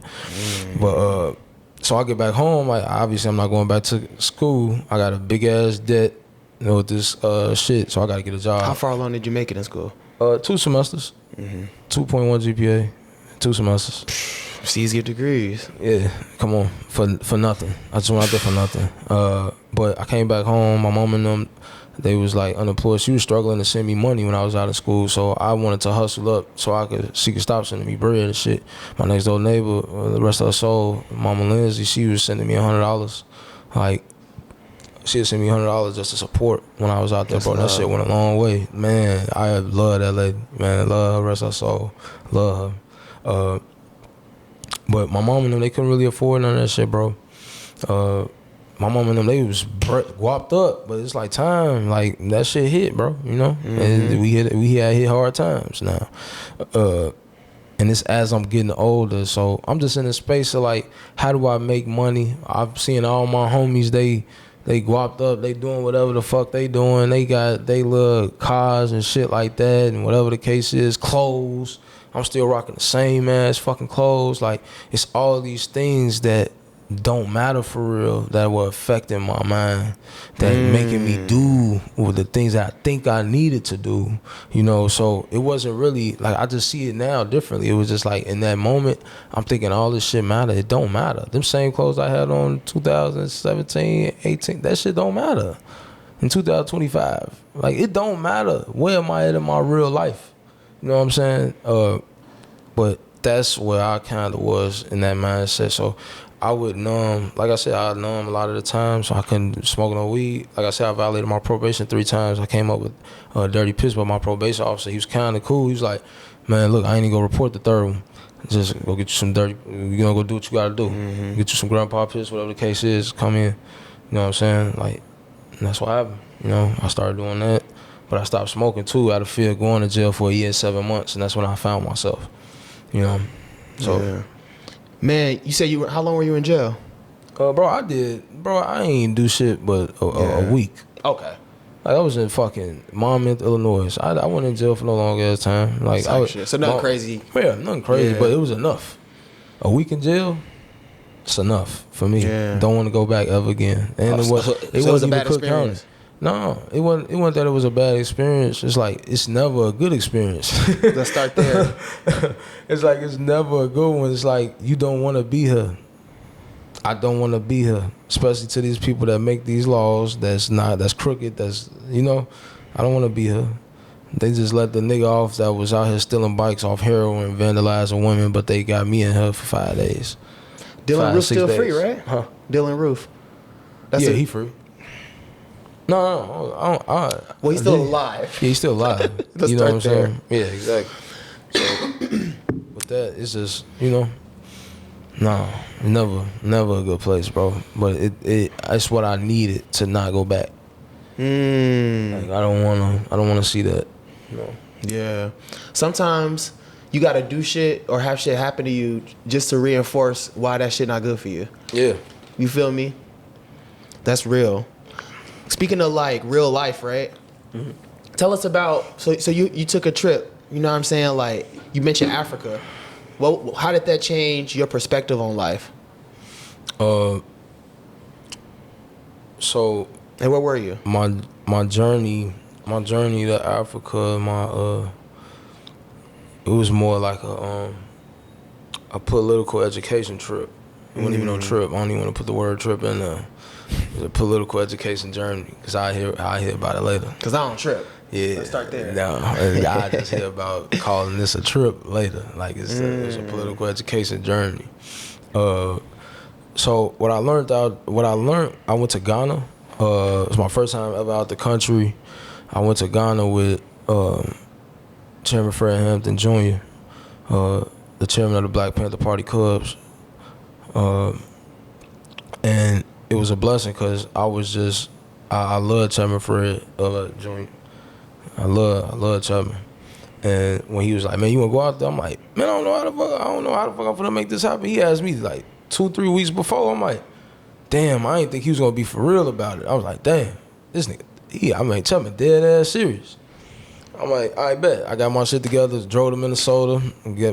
But so I get back home, like, obviously I'm not going back to school. I got a big ass debt, you know, with this shit, so I got to get a job. How far along did you make it in school? 2 semesters, 2.1 GPA, 2 semesters. It's easier degrees. Yeah, come on, for nothing. I just went out there for nothing. But I came back home. My mom and them, they was like unemployed. She was struggling to send me money when I was out of school, so I wanted to hustle up so she could stop sending me bread and shit. My next door neighbor, the rest of her soul, Mama Lindsay, she was sending me $100. Like, she'd send me $100 just to support when I was out there, bro. That shit went a long way. Man, I love that lady. Man, love her, rest of her soul. Love her. But my mom and them, they couldn't really afford none of that shit, bro. My mom and them, they was guapped up, but it's like time, like that shit hit, bro. You know, and we had hit hard times now. And it's as I'm getting older, so I'm just in a space of like, how do I make money? I've seen all my homies, they guapped up, they doing whatever the fuck they doing. They got they little cars and shit like that, and whatever the case is, clothes. I'm still rocking the same ass fucking clothes. Like, it's all these things that don't matter for real, that were affecting my mind, that making me do with the things that I think I needed to do, you know. So it wasn't really like, I just see it now differently. It was just like in that moment, I'm thinking all this shit matter. It don't matter. Them same clothes I had on 2017, 18, that shit don't matter in 2025. Like, it don't matter. Where am I at in my real life? You know what I'm saying? But that's where I kind of was in that mindset. So I would numb, like I said, I numb a lot of the time, so I couldn't smoke no weed. Like I said, I violated my probation 3 times. I came up with a dirty piss, but my probation officer, he was kind of cool. He was like, man, look, I ain't even gonna report the 3rd one. Just go get you some dirty, you know, go do what you gotta do. Get you some grandpa piss, whatever the case is, come in. You know what I'm saying? Like, and that's what happened. You know, I started doing that. But I stopped smoking too out of fear of going to jail for a year and 7 months, and that's when I found myself. You know, so. Yeah. Man, you said how long were you in jail? Bro, I ain't do shit but a week. Okay. Like, I was in fucking Monmouth, Illinois. I went in jail for no long ass time. Like, shit. So nothing crazy. Yeah, nothing crazy, but it was enough. A week in jail, it's enough for me. Yeah. Don't want to go back ever again. And it was a bad experience. No, it wasn't that it was a bad experience. It's like, it's never a good experience. Let's start there. It's like, it's never a good one. It's like, you don't want to be here. I don't want to be here, especially to these people that make these laws that's crooked, that's, you know, I don't want to be here. They just let the nigga off that was out here stealing bikes off heroin, vandalizing women, but they got me in here for 5 days. Dylan Roof still free, right? Huh? Dylan Roof. He free. No, I don't. Well, he's still alive. Yeah, he's still alive. You know what I'm saying? Yeah, exactly. So, with that, it's just, you know, never a good place, bro. But it's what I needed to not go back. Like, I don't wanna see that. You know? Yeah. Sometimes you gotta do shit or have shit happen to you just to reinforce why that shit not good for you. Yeah. You feel me? That's real. Speaking of like real life, right? Mm-hmm. Tell us about, so you took a trip, you know what I'm saying? Like, you mentioned Africa. Well, how did that change your perspective on life? So. And where were you? My journey to Africa, it was more like a political education trip. It wasn't even no trip. I don't even want to put the word trip in there. It was a political education journey, because I hear about it later. Because I don't trip. Yeah. Let's start there. No, I just hear about calling this a trip later. Like, it's a political education journey. So what I learned, I went to Ghana. It was my first time ever out the country. I went to Ghana with Chairman Fred Hampton Jr., the chairman of the Black Panther Party Cubs. And it was a blessing, because I love Chairman Fred Jr. I love Chairman. And when he was like, man, you want to go out there? I'm like, man, I don't know how the fuck I'm gonna make this happen. He asked me like 2-3 weeks before. I'm like, damn, I didn't think he was gonna be for real about it. I was like, damn, this nigga, Chairman dead ass serious. I'm like, all right, bet. I got my shit together, drove to Minnesota,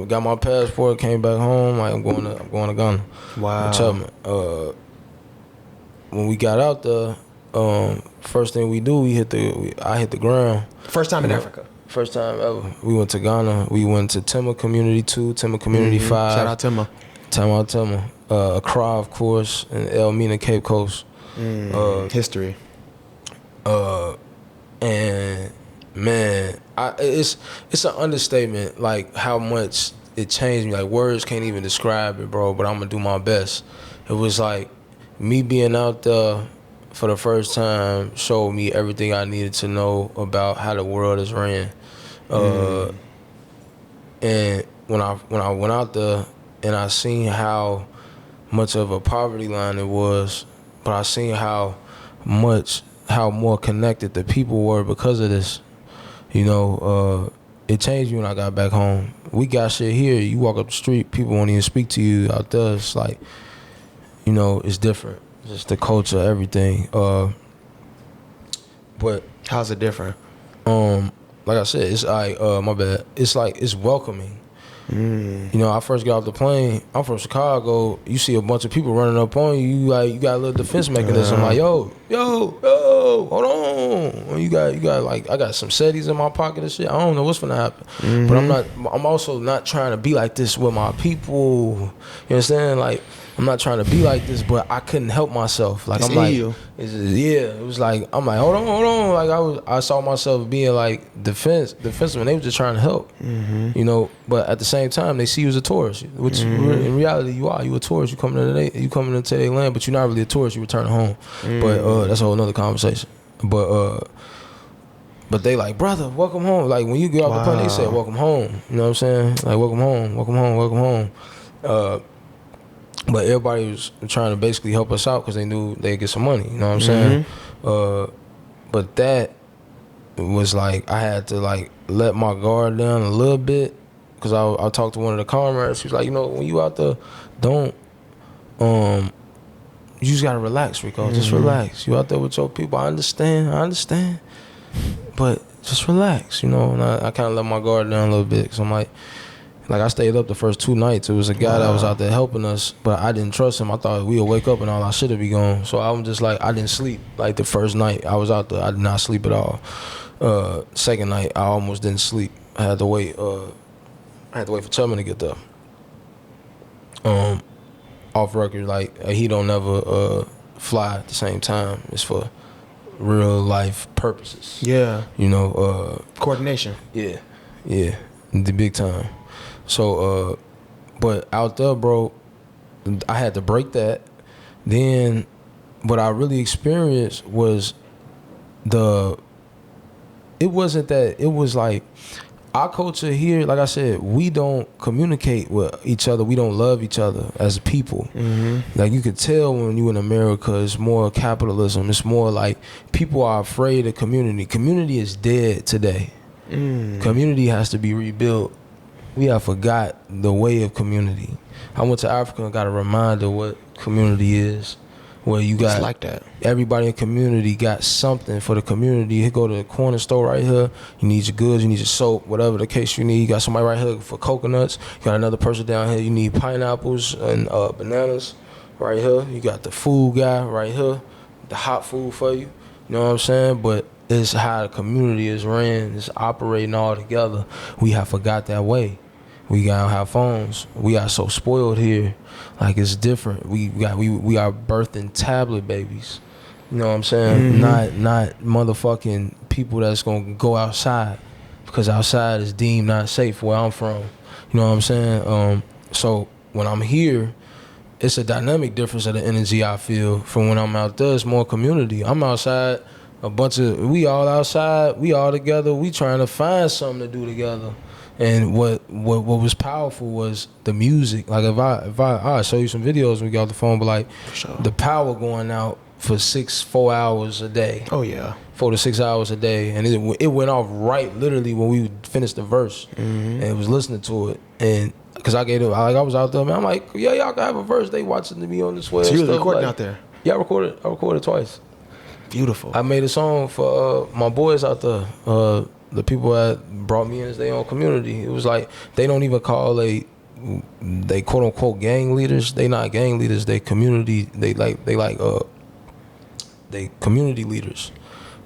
got my passport, came back home. Like, I'm going to Ghana. Wow. Chairman. When we got out there, first thing we do, I hit the ground. First time in Africa. First time ever. We went to Ghana. We went to Tema Community 2, Tema Community 5. Shout out Tema. Tema. Accra, of course, and Elmina, Cape Coast. History. And man, it's an understatement, like, how much it changed me. Like, words can't even describe it, bro, but I'm gonna do my best. It was like, me being out there for the first time showed me everything I needed to know about how the world is ran. And when I went out there and I seen how much of a poverty line it was, but I seen how more connected the people were because of this. You know, it changed me when I got back home. We got shit here. You walk up the street, people won't even speak to you. Out there, it's like, you know, it's different. Just the culture, everything. But how's it different? Like I said, it's like, my bad. It's like, it's welcoming. You know, I first got off the plane. I'm from Chicago. You see a bunch of people running up on you. You got a little defense mechanism. Like, yo, hold on. You got like, I got some setties in my pocket and shit. I don't know what's gonna happen. But I'm also not trying to be like this with my people. You understand? Like, I'm not trying to be like this, but I couldn't help myself. Like, It's I'm like, you. It was like, I'm like, hold on. Like, I saw myself being like defensive, and they were just trying to help. You know, but at the same time, they see you as a tourist, which in reality you are. You a tourist. You coming into their land, but you're not really a tourist. You returning home. But that's a whole nother conversation. But they like, brother, welcome home. Like, when you get off the plane, they say, welcome home. You know what I'm saying? Like, welcome home. But everybody was trying to basically help us out because they knew they'd get some money. You know what I'm saying? But that was like, I had to like let my guard down a little bit because I talked to one of the comrades. She was like, you know, when you out there, don't you just gotta relax, Rico. Just relax. You out there with your people. I understand. But just relax, you know. And I kind of let my guard down a little bit because I'm like I stayed up the first 2 nights. It was a guy that was out there helping us, but I didn't trust him. I thought we'd wake up and all our shit would be gone. So I'm just like, I didn't sleep. Like the first night I was out there, I did not sleep at all. Second night, I almost didn't sleep. I had to wait for Tubman to get there. Off record, like he don't never fly at the same time. It's for real life purposes. Yeah. You know, coordination. Yeah, the big time. So, but out there, bro, I had to break that. Then, what I really experienced was it wasn't that, it was like, our culture here, like I said, we don't communicate with each other. We don't love each other as people. Like, you could tell when you in America, it's more capitalism. It's more like people are afraid of community. Community is dead today. Community has to be rebuilt. We have forgot the way of community. I went to Africa and got a reminder what community is, where you got like that. Everybody in community got something for the community. You go to the corner store right here. You need your goods. You need your soap, whatever the case you need. You got somebody right here for coconuts. You got another person down here. You need pineapples and bananas right here. You got the food guy right here, the hot food for you. You know what I'm saying? But it's how the community is ran. It's operating all together. We have forgot that way. We gotta have phones. We are so spoiled here. Like, it's different. We are birthing tablet babies. You know what I'm saying? Not motherfucking people that's gonna go outside because outside is deemed not safe where I'm from. You know what I'm saying? So when I'm here, it's a dynamic difference of the energy I feel from when I'm out there. It's more community. I'm outside, we all outside, we all together, we trying to find something to do together. And what was powerful was the music. Like, if I show you some videos when we got off the phone, but like, sure, the power going out for 4 hours a day. Oh yeah, 4 to 6 hours a day, and it went off right literally when we finished the verse, and it was listening to it, and because I was out there, man. I'm like, yeah, y'all can have a verse. They watching me on the swell. So you was recording like, out there? Yeah, I recorded twice. Beautiful. I made a song for my boys out there. The people that brought me in as their own community. It was like, they don't even call they quote unquote gang leaders. They not gang leaders. They community. They community leaders.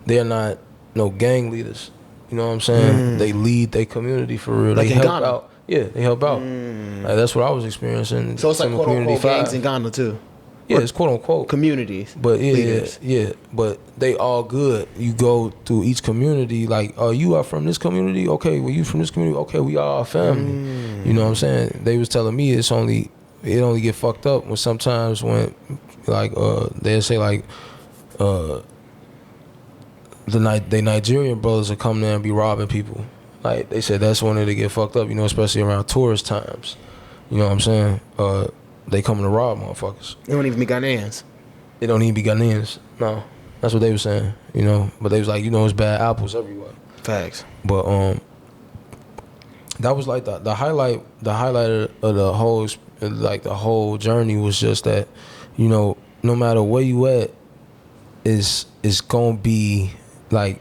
They're not no gang leaders. You know what I'm saying? They lead their community for real. Like they in help Ghana? out. Yeah, they help out. Like, that's what I was experiencing. So it's like quote unquote gangs 5. in Ghana too. Yeah, it's quote unquote communities. But leaders. but they all good. You go through each community, like, oh, you are from this community? Okay, well, you from this community? Okay, we are a family. You know what I'm saying? They was telling me it only get fucked up when sometimes when, like, they'll say, like, the Nigerian brothers will come there and be robbing people. Like, they said that's when they get fucked up, you know, especially around tourist times. You know what I'm saying? They coming to rob motherfuckers. They don't even be Ghanaians. They don't even be Ghanaians. No. That's what they were saying, you know. But they was like, you know, it's bad apples everywhere. Facts. But that was like the highlight of the whole, like, the whole journey was just that, you know, no matter where you at, it's gonna be like,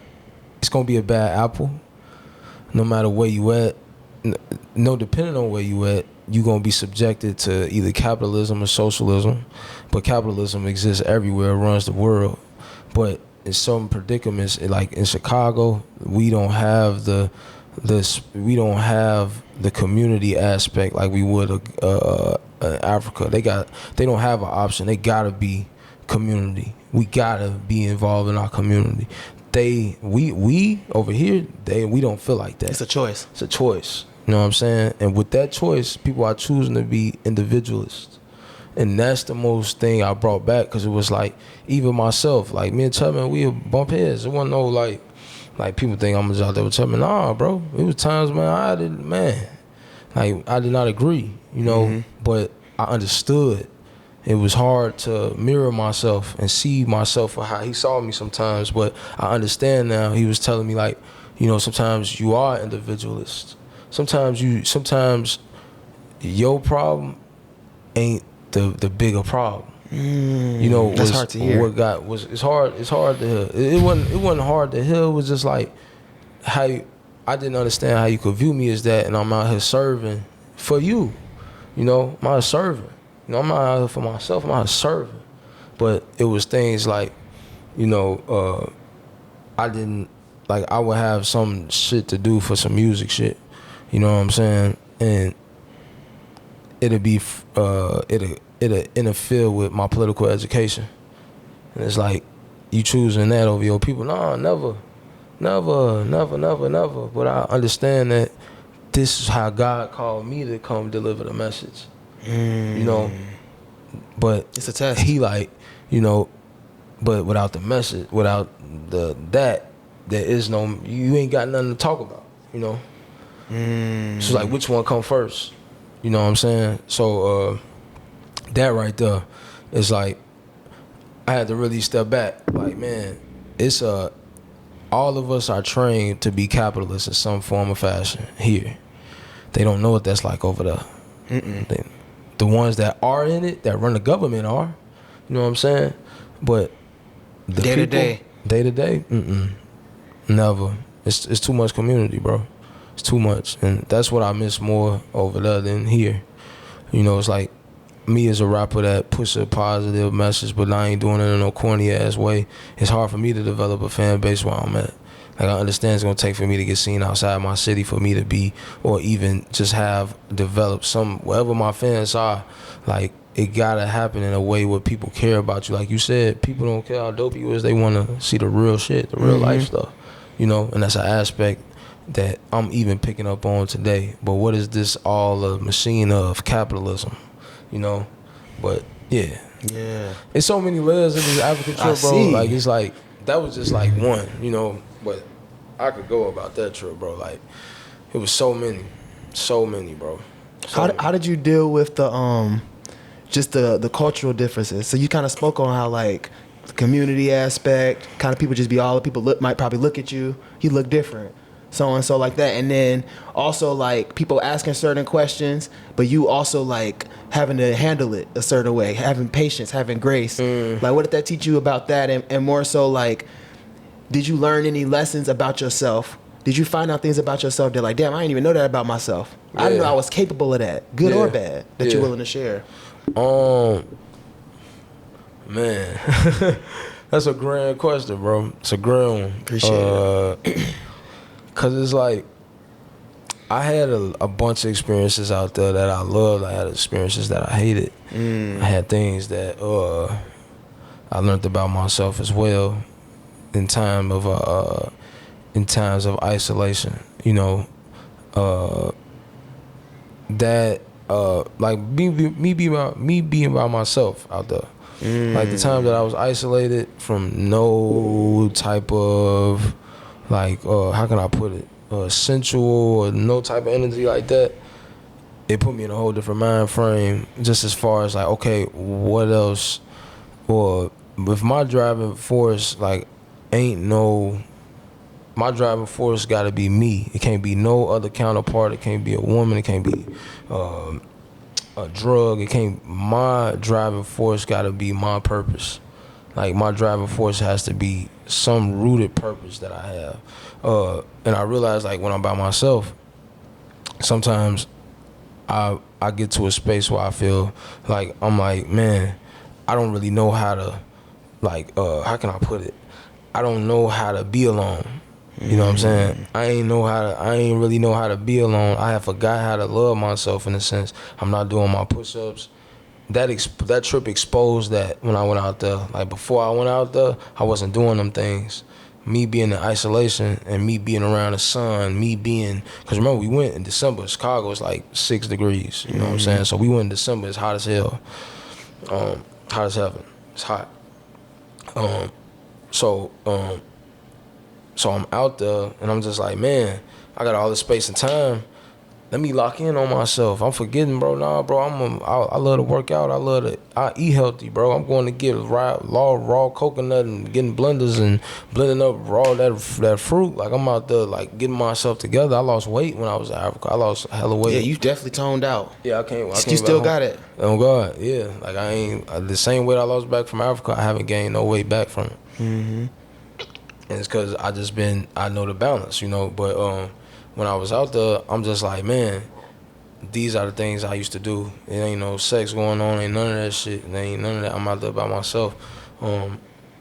it's gonna be a bad apple. No matter where you at, no, depending on where you at, you gonna be subjected to either capitalism or socialism. But capitalism exists everywhere, it runs the world. But in some predicaments, like in Chicago, we don't have the community aspect like we would in Africa. They don't have an option. They gotta be community. We gotta be involved in our community. We over here, we don't feel like that. It's a choice. It's a choice. You know what I'm saying? And with that choice, people are choosing to be individualists. And that's the most thing I brought back, because it was like, even myself, like me and Tubman, we would bump heads. It wasn't no like people think I'm just out there with Tubman. Nah, bro. It was times, I did not agree, you know, but I understood. It was hard to mirror myself and see myself for how he saw me sometimes, but I understand now. He was telling me, like, you know, sometimes you are individualist. Sometimes your problem ain't the bigger problem. You know, that's hard to hear. It's hard to hear. It wasn't hard to hear. It was just like I didn't understand how you could view me as that, and I'm out here serving for you. You know, I'm out here serving. You know, I'm not out here for myself. I'm out here serving. But it was things like, you know, I would have some shit to do for some music shit. You know what I'm saying? And it'd interfere with my political education. And it's like, you choosing that over your people? No, never. But I understand that this is how God called me to come deliver the message. You know, but it's a test. He like, you know, but without the message, without there is no, you ain't got nothing to talk about, you know. So like, which one come first? You know what I'm saying? So that right there is like, I had to really step back. Like, man, it's all of us are trained to be capitalists in some form or fashion here. They don't know what that's like over there. The ones that are in it, that run the government are. You know what I'm saying? But the day to day, never. It's too much community, bro. It's too much, and that's what I miss more over there than here. You know, it's like me as a rapper that push a positive message, but I ain't doing it in no corny ass way. It's hard for me to develop a fan base where I'm at. Like, I understand it's gonna take for me to get seen outside my city, for me to be, or even just have developed some, wherever my fans are. Like, it gotta happen in a way where people care about you. Like you said, people don't care how dope you is. They wanna see the real shit, the real life stuff. You know, and that's an aspect that I'm even picking up on today. But what is this all a machine of capitalism? You know? But yeah. It's so many layers in this African trip, bro. Like, it's like, that was just like one, you know. But I could go about that trip, bro. Like, it was so many, bro. How did you deal with the just the cultural differences? So you kind of spoke on how, like, the community aspect, kind of people just be all the people might probably look at you. You look different. So and so like that. And then also, like, people asking certain questions, but you also, like, having to handle it a certain way, having patience, having grace. Like, what did that teach you about that? And more so, like, did you learn any lessons about yourself? Did you find out things about yourself that, like, damn, I didn't even know that about myself? I didn't know I was capable of that, good or bad, that you're willing to share. Man, that's a grand question, bro. It's a grand one. Appreciate it. Cause it's like, I had a bunch of experiences out there that I loved. I had experiences that I hated. I had things that I learned about myself as well in times of isolation. You know, that like me being by myself out there. Like, the time that I was isolated from no type of, like, how can I put it, sensual or no type of energy like that, it put me in a whole different mind frame, just as far as, like, okay, what else, or if my driving force, like, my driving force gotta be me. It can't be no other counterpart. It can't be a woman. It can't be a drug. My driving force gotta be my purpose. Like, my driving force has to be some rooted purpose that I have. And I realized, like, when I'm by myself, sometimes I get to a space where I feel like I'm like, man, I don't really know how to, like, how can I put it? I don't know how to be alone. You know what I'm saying? I ain't really know how to be alone. I have forgot how to love myself in a sense. I'm not doing my push-ups. That trip exposed that when I went out there. Like, before I went out there, I wasn't doing them things. Me being in isolation and me being around the sun, because remember, we went in December. Chicago is like 6 degrees, you know what I'm saying? So we went in December, it's hot as hell. Hot as heaven. It's hot. So I'm out there and I'm just like, man, I got all this space and time. Let me lock in on myself. I'm forgetting, bro. Nah, bro. I love to work out. I eat healthy, bro. I'm going to get raw coconut and getting blenders and blending up raw that fruit. Like, I'm out there, like, getting myself together. I lost weight when I was in Africa. I lost hella weight. Yeah, you definitely toned out. Yeah, I came You still got it. Oh God, yeah. Like, I ain't the same weight I lost back from Africa. I haven't gained no weight back from it. And it's because I know the balance, you know. But when I was out there, I'm just like, man, these are the things I used to do. It ain't no sex going on, ain't none of that shit. There ain't none of that. I'm out there by myself.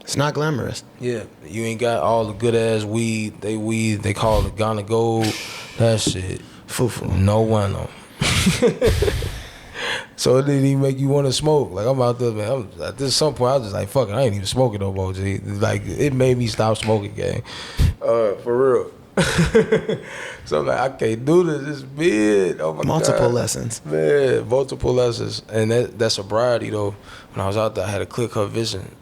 It's not glamorous. Yeah, you ain't got all the good ass weed. They call it Ghana Gold. That shit. Fufu. No bueno. So it didn't even make you want to smoke. Like, I'm out there, man. At some point, I was just like, fuck it, I ain't even smoking no more, G. Like, it made me stop smoking, gang. For real. So I'm like, I can't do this. It's big. Oh my Multiple God. lessons. Man, multiple lessons. And that sobriety, though, when I was out there, I had a clear-cut vision.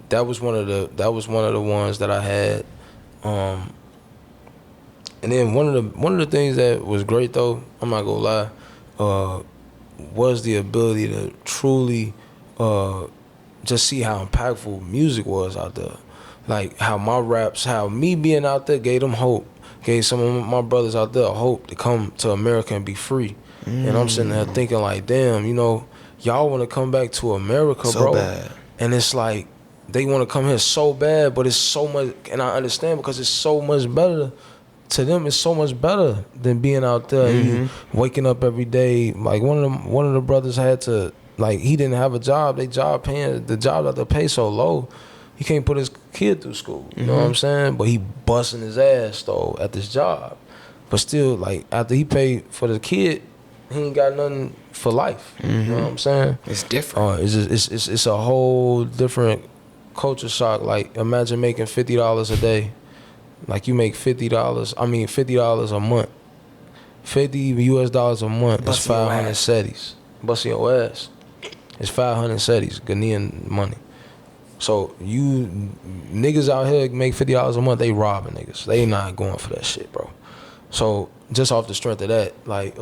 That was one of the ones that I had. And then one of the things that was great, though, I'm not gonna lie, was the ability to truly just see how impactful music was out there. Like, how my raps, how me being out there gave them hope, gave some of my brothers out there hope to come to America and be free. And I'm sitting there thinking like, damn, you know, y'all want to come back to America, so bro. Bad. And it's like, they want to come here so bad, but it's so much, and I understand because it's so much better. To them, it's so much better than being out there and you waking up every day. Like, one of the brothers had to, like, he didn't have a job. The job out there pay so low, he can't put his kid through school. You know what I'm saying? But he busting his ass though at this job. But still, like, after he paid for the kid, he ain't got nothing for life. You know what I'm saying? It's different. It's a whole different culture shock. Like, imagine making $50 a day. Like, you make $50 a month. $50 a month is 500 cedis. Busting your ass. It's 500 cedis, Ghanaian money. So you niggas out here make $50 a month, they robbing niggas. They not going for that shit, bro. So just off the strength of that, like,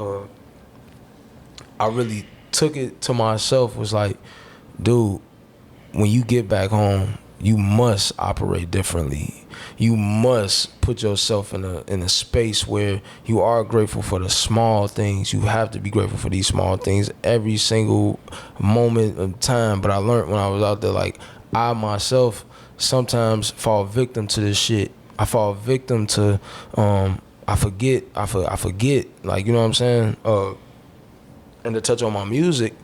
I really took it to myself, was like, dude, when you get back home, you must operate differently. You must put yourself in a space where you are grateful for the small things. You have to be grateful for these small things every single moment of time. But I learned when I was out there, like, I myself sometimes fall victim to this shit. I fall victim to I forget, like, you know what I'm saying? And to touch on my music,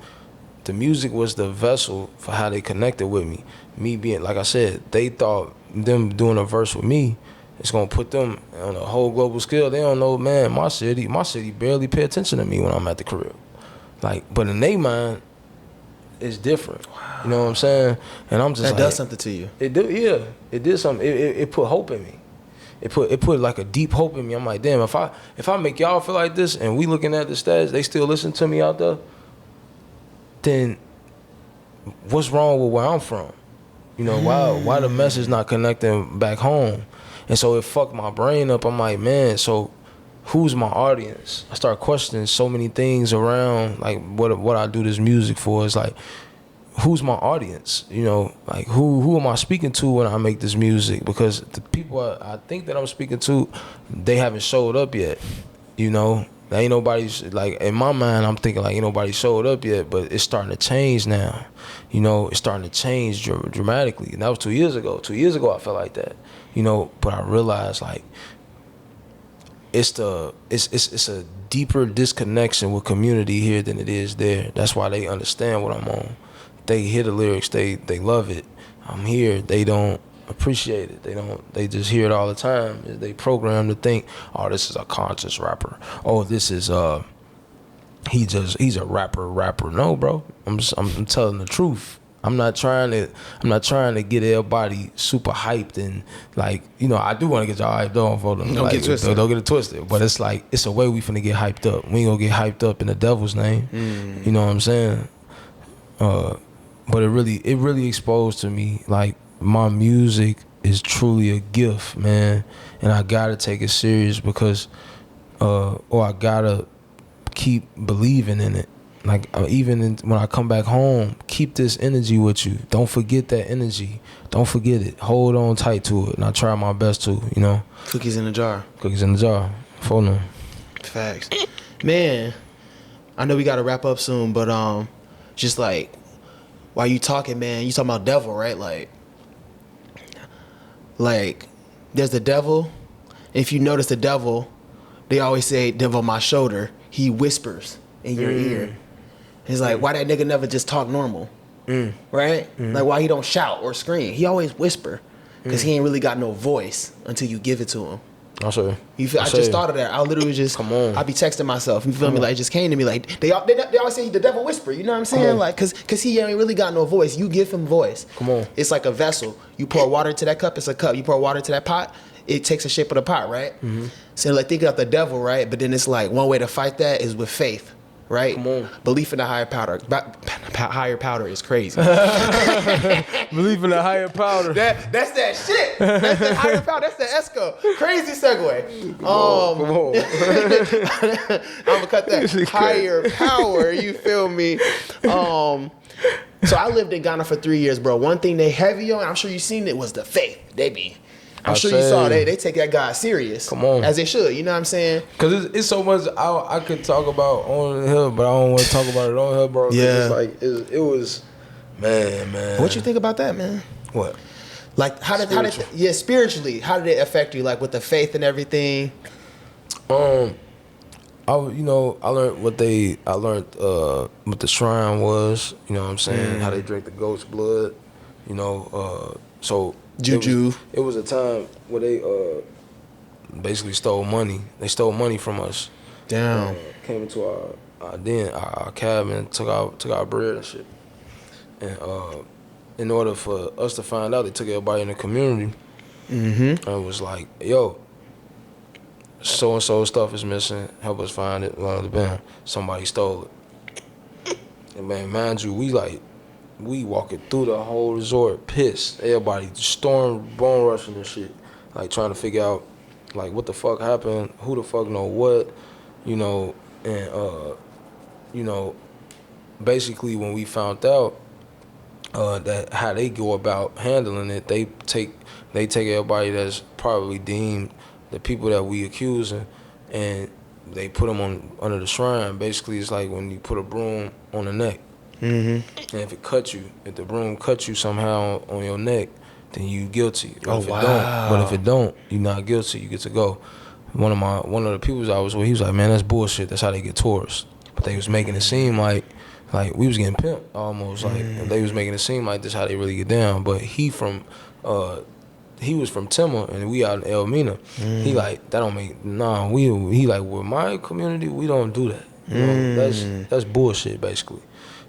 the music was the vessel for how they connected with me. Me being, like I said, they thought them doing a verse with me, it's gonna put them on a whole global scale. They don't know, man, my city barely pay attention to me when I'm at the crib. Like, but in their mind, it's different. Wow. You know what I'm saying? And I'm just that like, does something to you. It do, yeah. It did something. It put hope in me. It put like a deep hope in me. I'm like, damn, if I make y'all feel like this and we looking at the stats, they still listen to me out there, then what's wrong with where I'm from? You know, why the message not connecting back home? And so it fucked my brain up. I'm like, man, so who's my audience? I start questioning so many things around, like, what I do this music for. Is like, who's my audience? You know, like, who am I speaking to when I make this music? Because the people I think that I'm speaking to, they haven't showed up yet. You know, ain't nobody's, like, in my mind, I'm thinking like, ain't nobody showed up yet, but it's starting to change now. You know, it's starting to change dramatically. And that was 2 years ago. 2 years ago, I felt like that. You know, but I realized, like, it's a deeper disconnection with community here than it is there. That's why they understand what I'm on. They hear the lyrics, they love it. I'm here, they don't appreciate it. They just hear it all the time. They program to think, oh, this is a conscious rapper. Oh, this is he's a rapper. No, bro. I'm telling the truth. I'm not trying to get everybody super hyped and like, you know, I do want to get y'all hyped on for them. Don't get twisted. Don't get it twisted. But it's like, it's a way we finna get hyped up. We ain't gonna get hyped up in the devil's name. You know what I'm saying? But it really exposed to me, like, my music is truly a gift, man. And I gotta take it serious because, or I gotta keep believing in it. Like, even when I come back home, keep this energy with you. Don't forget that energy. Don't forget it. Hold on tight to it. And I try my best to, you know. Cookies in a jar. Cookies in the jar. For them. Facts. Man, I know we got to wrap up soon, but just like, while you talking, man, you talking about devil, right? Like, there's the devil. If you notice the devil, they always say, devil on my shoulder. He whispers in your ear. It's like, why that nigga never just talk normal? Right? Like, why he don't shout or scream? He always whisper. Because he ain't really got no voice until you give it to him. I just thought of that. I literally just, come on. I be texting myself. You feel me? Like, it just came to me. Like, they always say the devil whisper. You know what I'm saying? Like, because he ain't really got no voice. You give him voice. Come on. It's like a vessel. You pour water into that cup, it's a cup. You pour water into that pot, it takes the shape of the pot, right? So, like, think about the devil, right? But then it's like, one way to fight that is with faith. Right? Come on. Belief in the higher powder. Higher powder is crazy. Believe in the higher powder. That's that shit. That's the higher powder. That's the Esco. Crazy segue. Come on. I'm gonna cut that. Higher power. You feel me? So I lived in Ghana for 3 years, bro. One thing they heavy on, I'm sure you seen it, was the faith. I'm sure you saw they take that guy serious. Come on. As they should, you know what I'm saying? Because it's so much I could talk about on the hill, but I don't want to talk about it on hill, bro. Yeah. It's like, it was, man. What you think about that, man? What? Like, spiritually, how did it affect you, like, with the faith and everything? I learned what the shrine was, you know what I'm saying? How they drink the goat's blood, you know, so Juju. It was a time where they basically stole money. They stole money from us. Damn. Came into our cabin, took our bread and shit. And in order for us to find out, they took everybody in the community. And it was like, yo, so and so stuff is missing. Help us find it. Bam, somebody stole it. And man, mind you, we walking through the whole resort, pissed. Everybody stormed, bone rushing and shit, like trying to figure out, like, what the fuck happened, who the fuck know what, you know. And you know, basically when we found out that how they go about handling it, they take everybody that's probably deemed the people that we accusing, and they put them under the shrine. Basically, it's like when you put a broom on the neck. And if the broom cuts you somehow on your neck, then you guilty. But if it don't, you're not guilty. You get to go. One of the people I was with, he was like, man, that's bullshit. That's how they get tourists. But they was making it seem like we was getting pimped almost. Like they was making it seem like this how they really get down. But he was from Timor and we out in Elmina. He like, that don't make he like, with my community, we don't do that. You know, that's bullshit basically.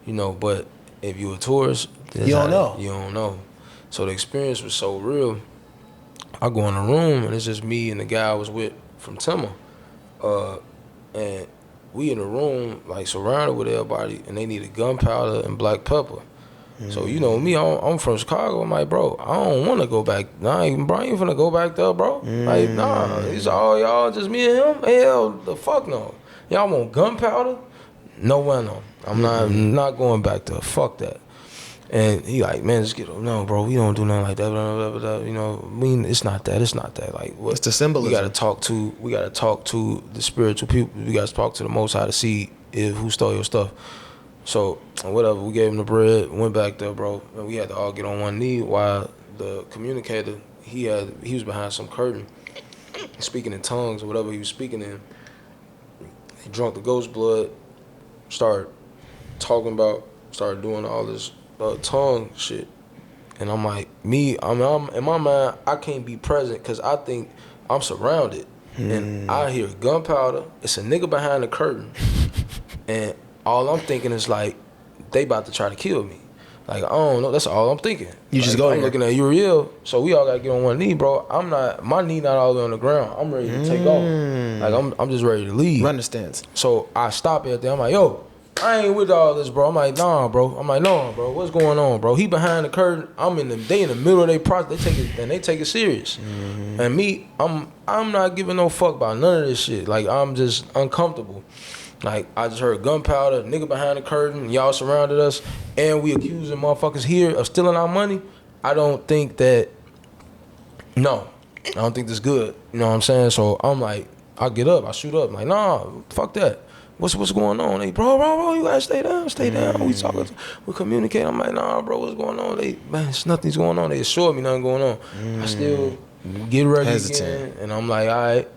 You know, but if you a tourist, you don't know. You don't know. So the experience was so real. I go in the room and it's just me and the guy I was with from Timor. And we in the room, like, surrounded with everybody, and they needed gunpowder and black pepper. So, you know me, I'm from Chicago. I'm like, bro, I don't want to go back. I ain't finna go back there, bro. Like, nah, it's all y'all, just me and him. Hell, the fuck no. Y'all want gunpowder? No bueno. I'm not going back there. Fuck that. And he like, man, just no, bro, we don't do nothing like that. Blah, blah, blah, blah. You know, I mean, it's not that. Like, what? It's the symbolism. We gotta talk to the spiritual people. We gotta talk to the Most High to see who stole your stuff. So whatever, we gave him the bread, went back there, bro, and we had to all get on one knee while the communicator, he was behind some curtain. speaking in tongues or whatever he was speaking in. He drunk the ghost blood, started doing all this tongue shit. And I'm like, I'm in my mind, I can't be present because I think I'm surrounded. And I hear gunpowder. It's a nigga behind the curtain. And all I'm thinking is like, they about to try to kill me. Like, I don't know. That's all I'm thinking. You like, just go I'm there. looking at Uriel, so we all got to get on one knee, bro. My knee not all the way on the ground. I'm ready to take off. Like, I'm just ready to leave. Run the stance. So I stop at there. I'm like, yo, I ain't with all this, bro. I'm like, nah, bro. What's going on, bro? He behind the curtain. They in the middle of their process. They take it serious. And me, I'm not giving no fuck about none of this shit. Like, I'm just uncomfortable. Like, I just heard gunpowder, nigga behind the curtain, y'all surrounded us, and we accusing motherfuckers here of stealing our money. I don't think this good. You know what I'm saying? So I'm like, I get up, I shoot up. I'm like, nah, fuck that. What's going on? They, bro, you gotta stay down. We talking, we communicate. I'm like, nah, bro, what's going on? Nothing's going on. They assured me nothing going on. I still get ready again, and I'm like, all right.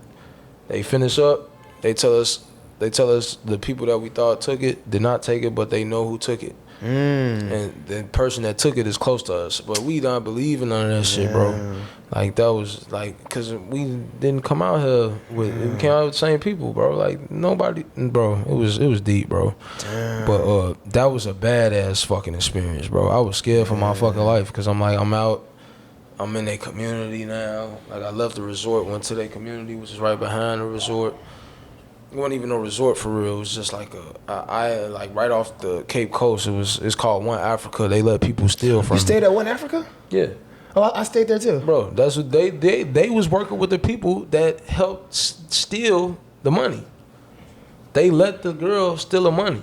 They finish up. They tell us the people that we thought took it did not take it, but they know who took it. And the person that took it is close to us. But we don't believe in none of that shit, bro. Like, that was like, because we didn't come out here we came out with the same people, bro. Like, nobody, bro, it was deep, bro. Damn. But that was a badass fucking experience, bro. I was scared for my fucking life because I'm like, I'm out. I'm in their community now. Like, I left the resort, went to their community, which is right behind the resort. It wasn't even no resort for real. It was just like like right off the Cape Coast. It's called One Africa. They let people steal from. You stayed at One Africa? Yeah. Oh, I stayed there too. Bro, that's what they was working with the people that helped steal the money. They let the girl steal the money.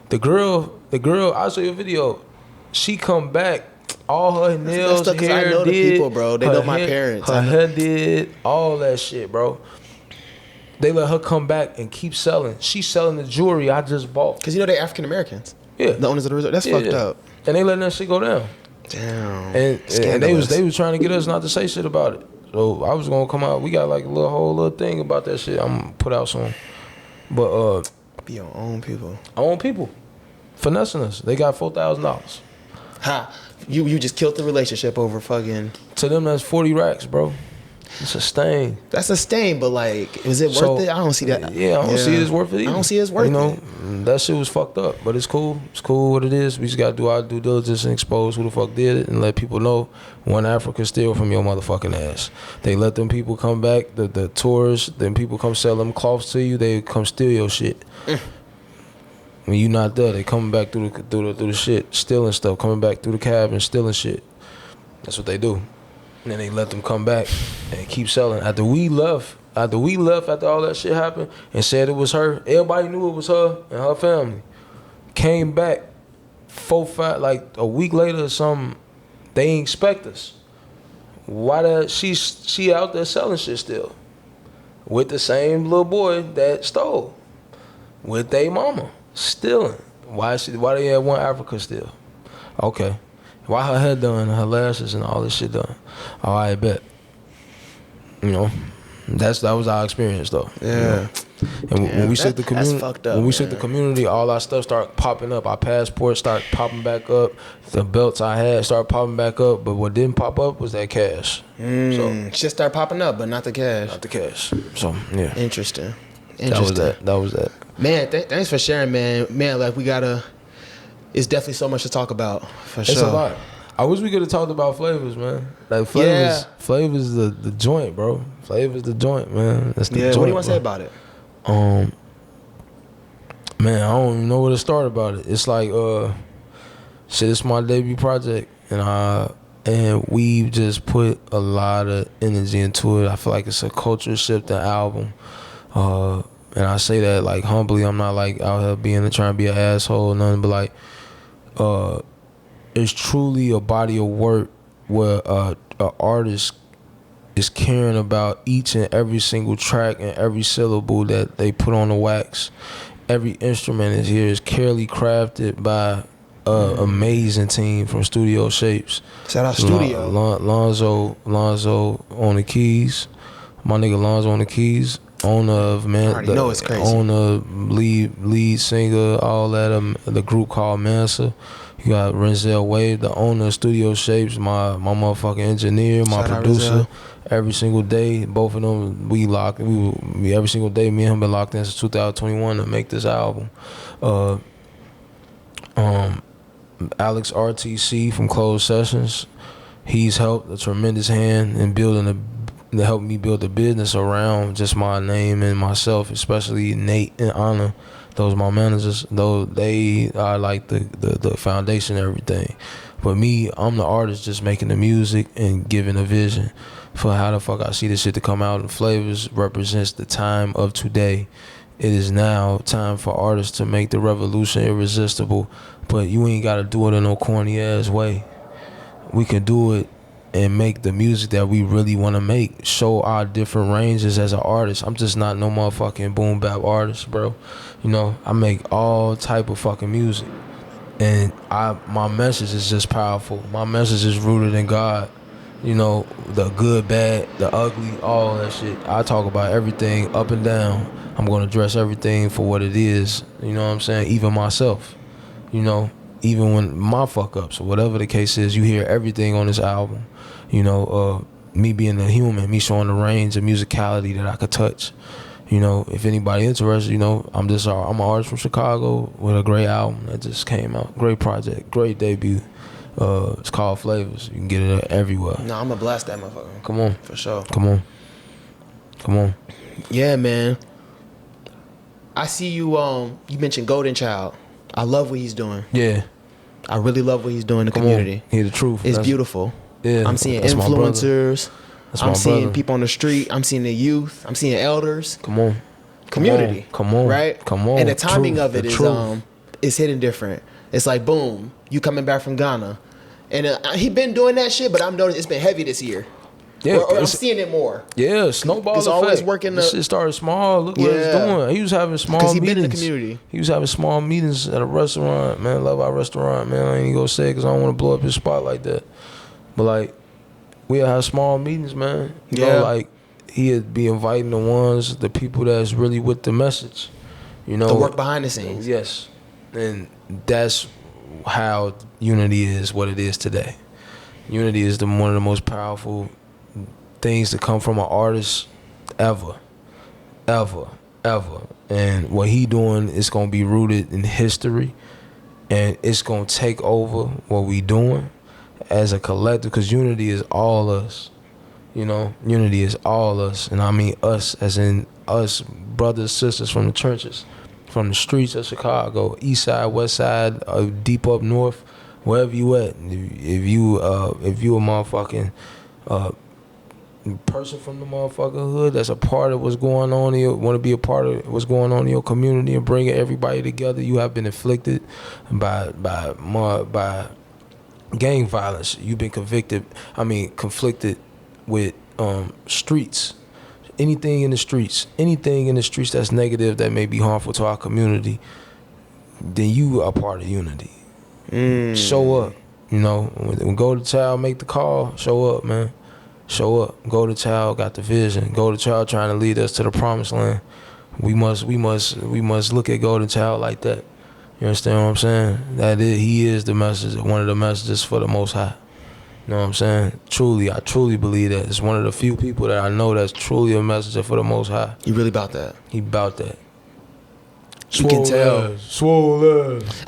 The girl, I saw your video. She come back, all her nails, stuff, 'cause hair I know the did, people, bro. They know my parents. Her hair did, all that shit, bro. They let her come back and keep selling. She's selling the jewelry I just bought. Because they African Americans. Yeah. The owners of the resort. That's fucked up. And they letting that shit go down. Damn. And they was trying to get us not to say shit about it. So I was gonna come out. We got like a whole little thing about that shit. I'm gonna put out soon. But be your own people. Our own people. Finessing us. They got $4,000. Ha. You just killed the relationship over fucking. To them, that's 40 racks, bro. It's a stain. That's a stain, but like, is it worth it? I don't see that. Yeah, I don't see it as worth it either. I don't see it as worth it. That shit was fucked up, but it's cool. It's cool what it is. We just gotta do our due diligence and expose who the fuck did it and let people know One Africa steal from your motherfucking ass. They let them people come back, the tourists, then people come sell them cloths to you, they come steal your shit. When you not there, they coming back through the shit, stealing stuff, coming back through the cabin, stealing shit. That's what they do. And then they let them come back and keep selling. After we left, after all that shit happened and said it was her, everybody knew it was her and her family. Came back 4-5, like a week later or something, they ain't expect us. Why she out there selling shit still? With the same little boy that stole. With their mama. Stealing. Why they at One Africa still? Okay. Why her hair done, her lashes and all this shit done? Oh, I bet. You know, that was our experience though. Yeah. You know? And when we shook the community, that's fucked up, when we shook the community, all our stuff started popping up. Our passports start popping back up. The belts I had started popping back up. But what didn't pop up was that cash. So shit started popping up, but not the cash. Not the cash. So yeah. Interesting. That was that. Man, thanks for sharing, man. Man, like it's definitely so much to talk about for sure. It's a lot. I wish we could have talked about flavors, man. Like flavors the joint, bro. Flavors the joint, man. That's the joint. What do you want to say about it? Man, I don't even know where to start about it. It's like shit, it's my debut project and we just put a lot of energy into it. I feel like it's a culture shifting album. And I say that like humbly. I'm not like out here trying to be an asshole or nothing, but like it's truly a body of work where an artist is caring about each and every single track and every syllable that they put on the wax. Every instrument is carefully crafted by an amazing team from Studio Shapes. Shout out Studio. Lonzo on the keys. My nigga Lonzo on the keys. Owner of I already know it's crazy. Owner, lead singer, all that. The group called Mansa. You got Renzel Wade, the owner of Studio Shapes, my motherfucking engineer, my Shout out producer. Renzel. Every single day, both of them, we every single day, me and him been locked in since 2021 to make this album. Alex RTC from Closed Sessions, he's helped a tremendous hand in to help me build a business around just my name and myself, especially Nate and Anna. Those my managers, though they are like the foundation of everything. But me, I'm the artist just making the music and giving a vision for how the fuck I see this shit to come out. And Flavors represents the time of today. It is now time for artists to make the revolution irresistible. But you ain't gotta do it in no corny ass way. We can do it and make the music that we really want to make. Show our different ranges as an artist. I'm just not no motherfucking boom bap artist, bro. You know, I make all type of fucking music. And my message is just powerful. My message is rooted in God. You know, the good, bad, the ugly, all that shit. I talk about everything up and down. I'm going to address everything for what it is. You know what I'm saying? Even myself. You know, even when my fuck ups or whatever the case is, you hear everything on this album. You know, me being a human, me showing the range of musicality that I could touch. You know, if anybody interested, you know, I'm an artist from Chicago with a great album that just came out. Great project, great debut. It's called Flavors. You can get it everywhere. No, I'm gonna blast that motherfucker. Come on. For sure. Come on. Yeah, man. I see you, you mentioned Golden Child. I love what he's doing. Yeah. I really love what he's doing in the community. He the truth. It's beautiful. Yeah. I'm seeing that's influencers. I'm seeing brother. people on the street. I'm seeing the youth. I'm seeing elders. Come on. Community. Come on. Right? Come on. And the timing Truth. of it is hitting different. It's like, boom, you coming back from Ghana. And he been doing that shit, but I'm noticing it's been heavy this year. Yeah, or I'm seeing it more. Yeah, snowball It's effect. always working. This shit started small. Look what it's doing. He was having small meetings. Because he been in the community. He was having small meetings at a restaurant. Man, love our restaurant. Man, I ain't gonna say it because I don't want to blow up his spot like that. But like, we'll have small meetings, man. You know, like he'd be inviting the people that's really with the message. You know, the work behind the scenes. Yes, and that's how unity is what it is today. Unity is one of the most powerful things to come from an artist ever. And what he doing is gonna be rooted in history, and it's gonna take over what we doing as a collective, because unity is all us. You know, unity is all us, and I mean us as in us brothers, sisters from the churches, from the streets of Chicago, east side, west side, deep up north, wherever you at. If you a motherfucking person from the motherfucking hood that's a part of what's going on here, want to be a part of what's going on in your community and bringing everybody together, you have been afflicted by gang violence. You've been conflicted with streets. Anything in the streets that's negative, that may be harmful to our community, then you are part of unity. Show up. You know, when Golden Child make the call, show up, man. Show up. Golden Child got the vision. Golden Child trying to lead us to the promised land. We must look at Golden Child like that. You understand what I'm saying? He is the message, one of the messages for the Most High. You know what I'm saying? Truly, I truly believe that. It's one of the few people that I know that's truly a messenger for the Most High. You really about that? He about that. You can tell. Swole ass.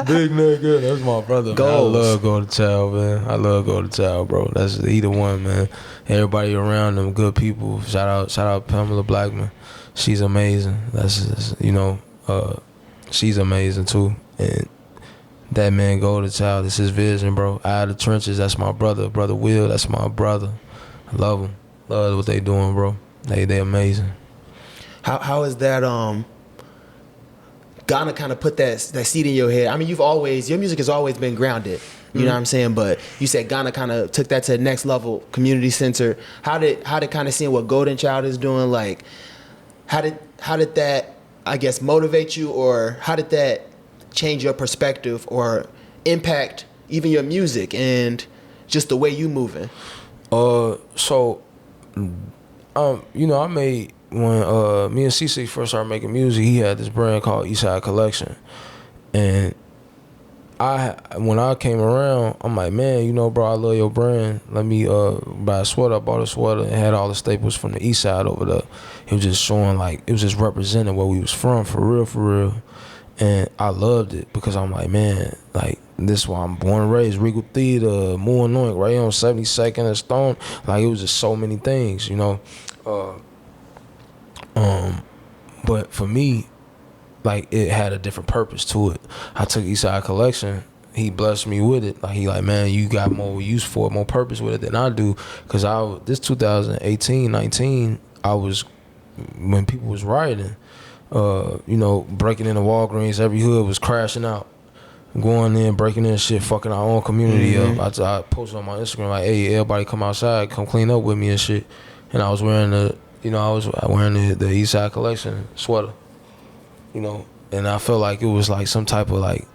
Big nigga. That's my brother. Man. I love Golden Child, man. I love Golden Child, bro. He the one, man. Everybody around them, good people. Shout out Pamela Blackman. She's amazing. She's amazing too. And that man Golden Child, it's his vision, bro. Out of the trenches, that's my brother. Brother Will, that's my brother. I love them. Love what they doing, bro. They amazing. How is that Ghana kind of put that seed in your head? I mean, your music has always been grounded. You know what I'm saying? But you said Ghana kind of took that to the next level, community center. How did kind of seeing what Golden Child is doing, like, how did that, I guess, motivate you, or how did that change your perspective or impact even your music and just the way you moving? So You know, I made when me and C6 first started making music. He had this brand called Eastside Collection, and when I came around, I'm like, man, you know, bro, I love your brand. Let me buy a sweater. I bought a sweater and had all the staples from the East Side over there. It was just showing like it was just representing where we was from, for real. And I loved it because I'm like, man, like this is why I'm born and raised. Regal Theater, Moore Anoint, right on 72nd and Stone. Like it was just so many things, you know. But for me, like it had a different purpose to it. I took Eastside Collection. He blessed me with it. Like he like, man, you got more use for it, more purpose with it than I do. Cause this 2018, 19, I was when people was rioting, you know, breaking into Walgreens, every hood was crashing out, going in, breaking in shit, fucking our own community up. I posted on my Instagram like, hey, everybody come outside, come clean up with me and shit. And I was wearing the Eastside Collection sweater. You know, and I felt like it was like some type of like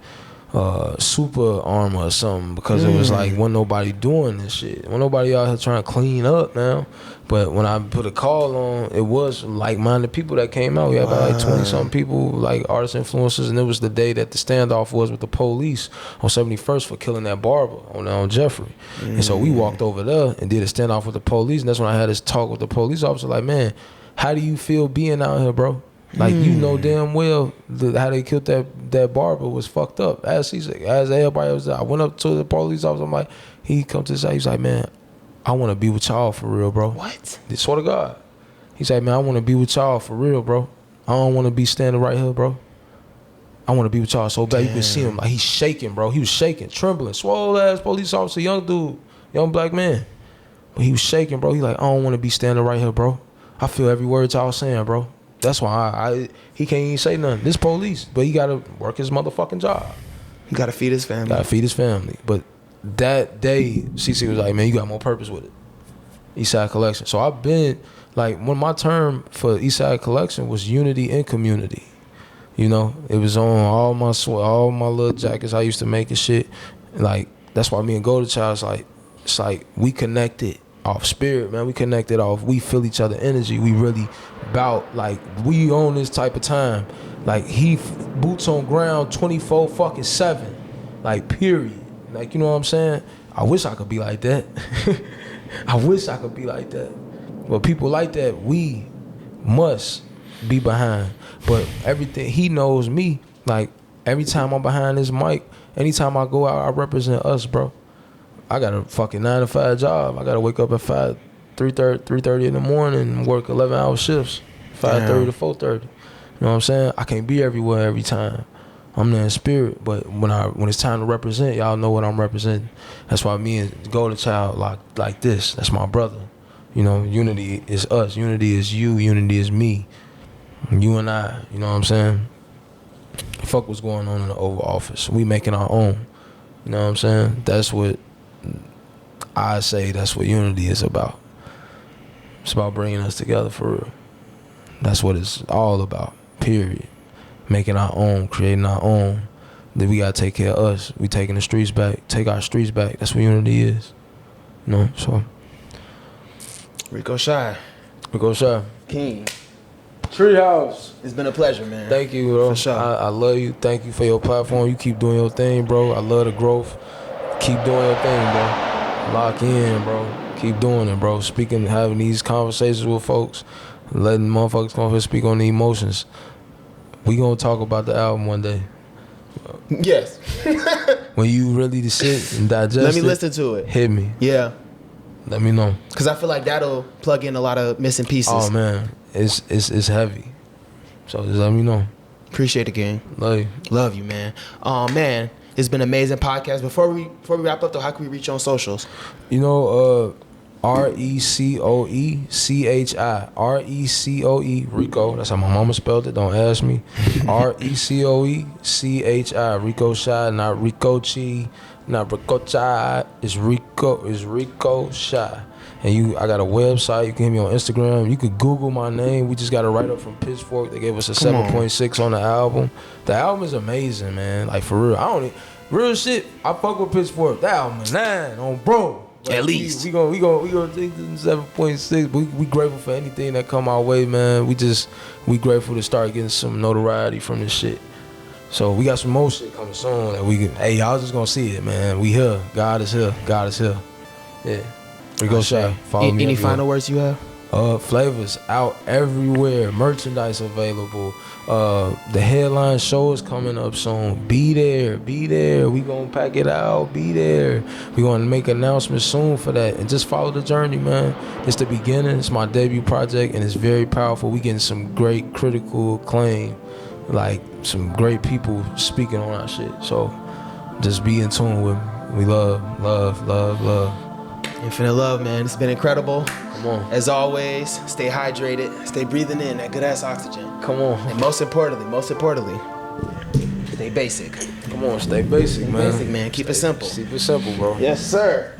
super armor or something because it was like wasn't nobody doing this shit. Wasn't nobody out here trying to clean up now. But when I put a call on, it was like-minded people that came out. We had about like 20-something people, like artists, influencers, and it was the day that the standoff was with the police on 71st for killing that barber on Jeffrey. And so we walked over there and did a standoff with the police, and that's when I had this talk with the police officer like, man, how do you feel being out here, bro? Like, you know damn well how they killed that barber was fucked up. As everybody was there, I went up to the police officer. I'm like, he come to the side. He's like, man, I want to be with y'all for real, bro. What? I swear to God. He's like, man, I want to be with y'all for real, bro. I don't want to be standing right here, bro. I want to be with y'all so bad. You can see him. Like, he's shaking, bro. He was shaking, trembling. Swole ass police officer, young dude, young black man. But he was shaking, bro. He like, I don't want to be standing right here, bro. I feel every word y'all saying, bro. That's why he can't even say nothing. This police, but he gotta work his motherfucking job. He gotta feed his family. Gotta feed his family. But that day, CC was like, man, you got more purpose with it. Eastside Collection. So I've been, like, when my term for Eastside Collection was unity and community. You know, it was on all my little jackets I used to make and shit. Like, that's why me and Golden Child, it's like we connected off spirit, man. We connected off, we feel each other energy. We really bout, like, we on this type of time. Like, he boots on ground 24/7. Like, period. Like, you know what I'm saying? I wish I could be like that. I wish I could be like that. But people like that, we must be behind. But everything, he knows me. Like, every time I'm behind this mic, anytime I go out, I represent us, bro. I got a fucking 9 to 5 job. I gotta wake up at 3:30 in the morning and work 11-hour shifts, 5:30 to 4:30. You know what I'm saying? I can't be everywhere every time. I'm there in spirit, but when it's time to represent, y'all know what I'm representing. That's why me and Golden Child like this. That's my brother. You know, unity is us. Unity is you. Unity is me. You and I. You know what I'm saying? Fuck what's going on in the Oval Office. We making our own. You know what I'm saying? That's what I say. That's what unity is about. It's about bringing us together for real. That's what it's all about. Period. Making our own, creating our own. Then we gotta take care of us. We taking the streets back. Take our streets back. That's what unity is. You know, so. Rico Shy. King. TreeHouse. It's been a pleasure, man. Thank you, bro. For sure. I love you. Thank you for your platform. You keep doing your thing, bro. I love the growth. Keep doing your thing, bro. Lock in, bro. Keep doing it, bro. Speaking, having these conversations with folks, letting motherfuckers come up and speak on the emotions. We gonna talk about the album one day. Yes. When you really sit and digest it. Let me listen to it. Hit me. Yeah. Let me know. Because I feel like that'll plug in a lot of missing pieces. Oh, man. It's heavy. So just let me know. Appreciate it, gang. Love you. Love you, man. Man, it's been an amazing podcast. Before we wrap up, though, how can we reach you on socials? You know, ReCoeChi. ReCoe, Rico. That's how my mama spelled it. Don't ask me. ReCoeChi. Rico Shy, not Rico Chi, not Rico Chai. It's Rico Shy. And I got a website. You can hit me on Instagram. You could Google my name. We just got a write up from Pitchfork. They gave us a 7.6 on the album. The album is amazing, man. Like, for real. Real shit. I fuck with Pitchfork. That album is 9 on bro. But At least. we gonna take the 7.6. But we grateful for anything that come our way, man. We grateful to start getting some notoriety from this shit. So we got some more shit coming soon that we can. Hey, y'all just gonna see it, man. We here. God is here. God is here. Yeah. Rico Shy. Follow me. Any everywhere. final words you have? Flavors out everywhere. Merchandise available. The headline show is coming up soon. Be there. We gonna pack it out. Be there. We gonna make announcements soon for that. And just follow the journey, man. It's the beginning. It's my debut project, and it's very powerful. We getting some great critical acclaim, like some great people speaking on our shit. So just be in tune with me. We love. Infinite love, man. It's been incredible. Come on. As always, stay hydrated. Stay breathing in that good ass oxygen. Come on. And most importantly, stay basic. Come on, stay basic, man. Basic, man. Keep it simple. Keep it simple, bro. Yes, sir.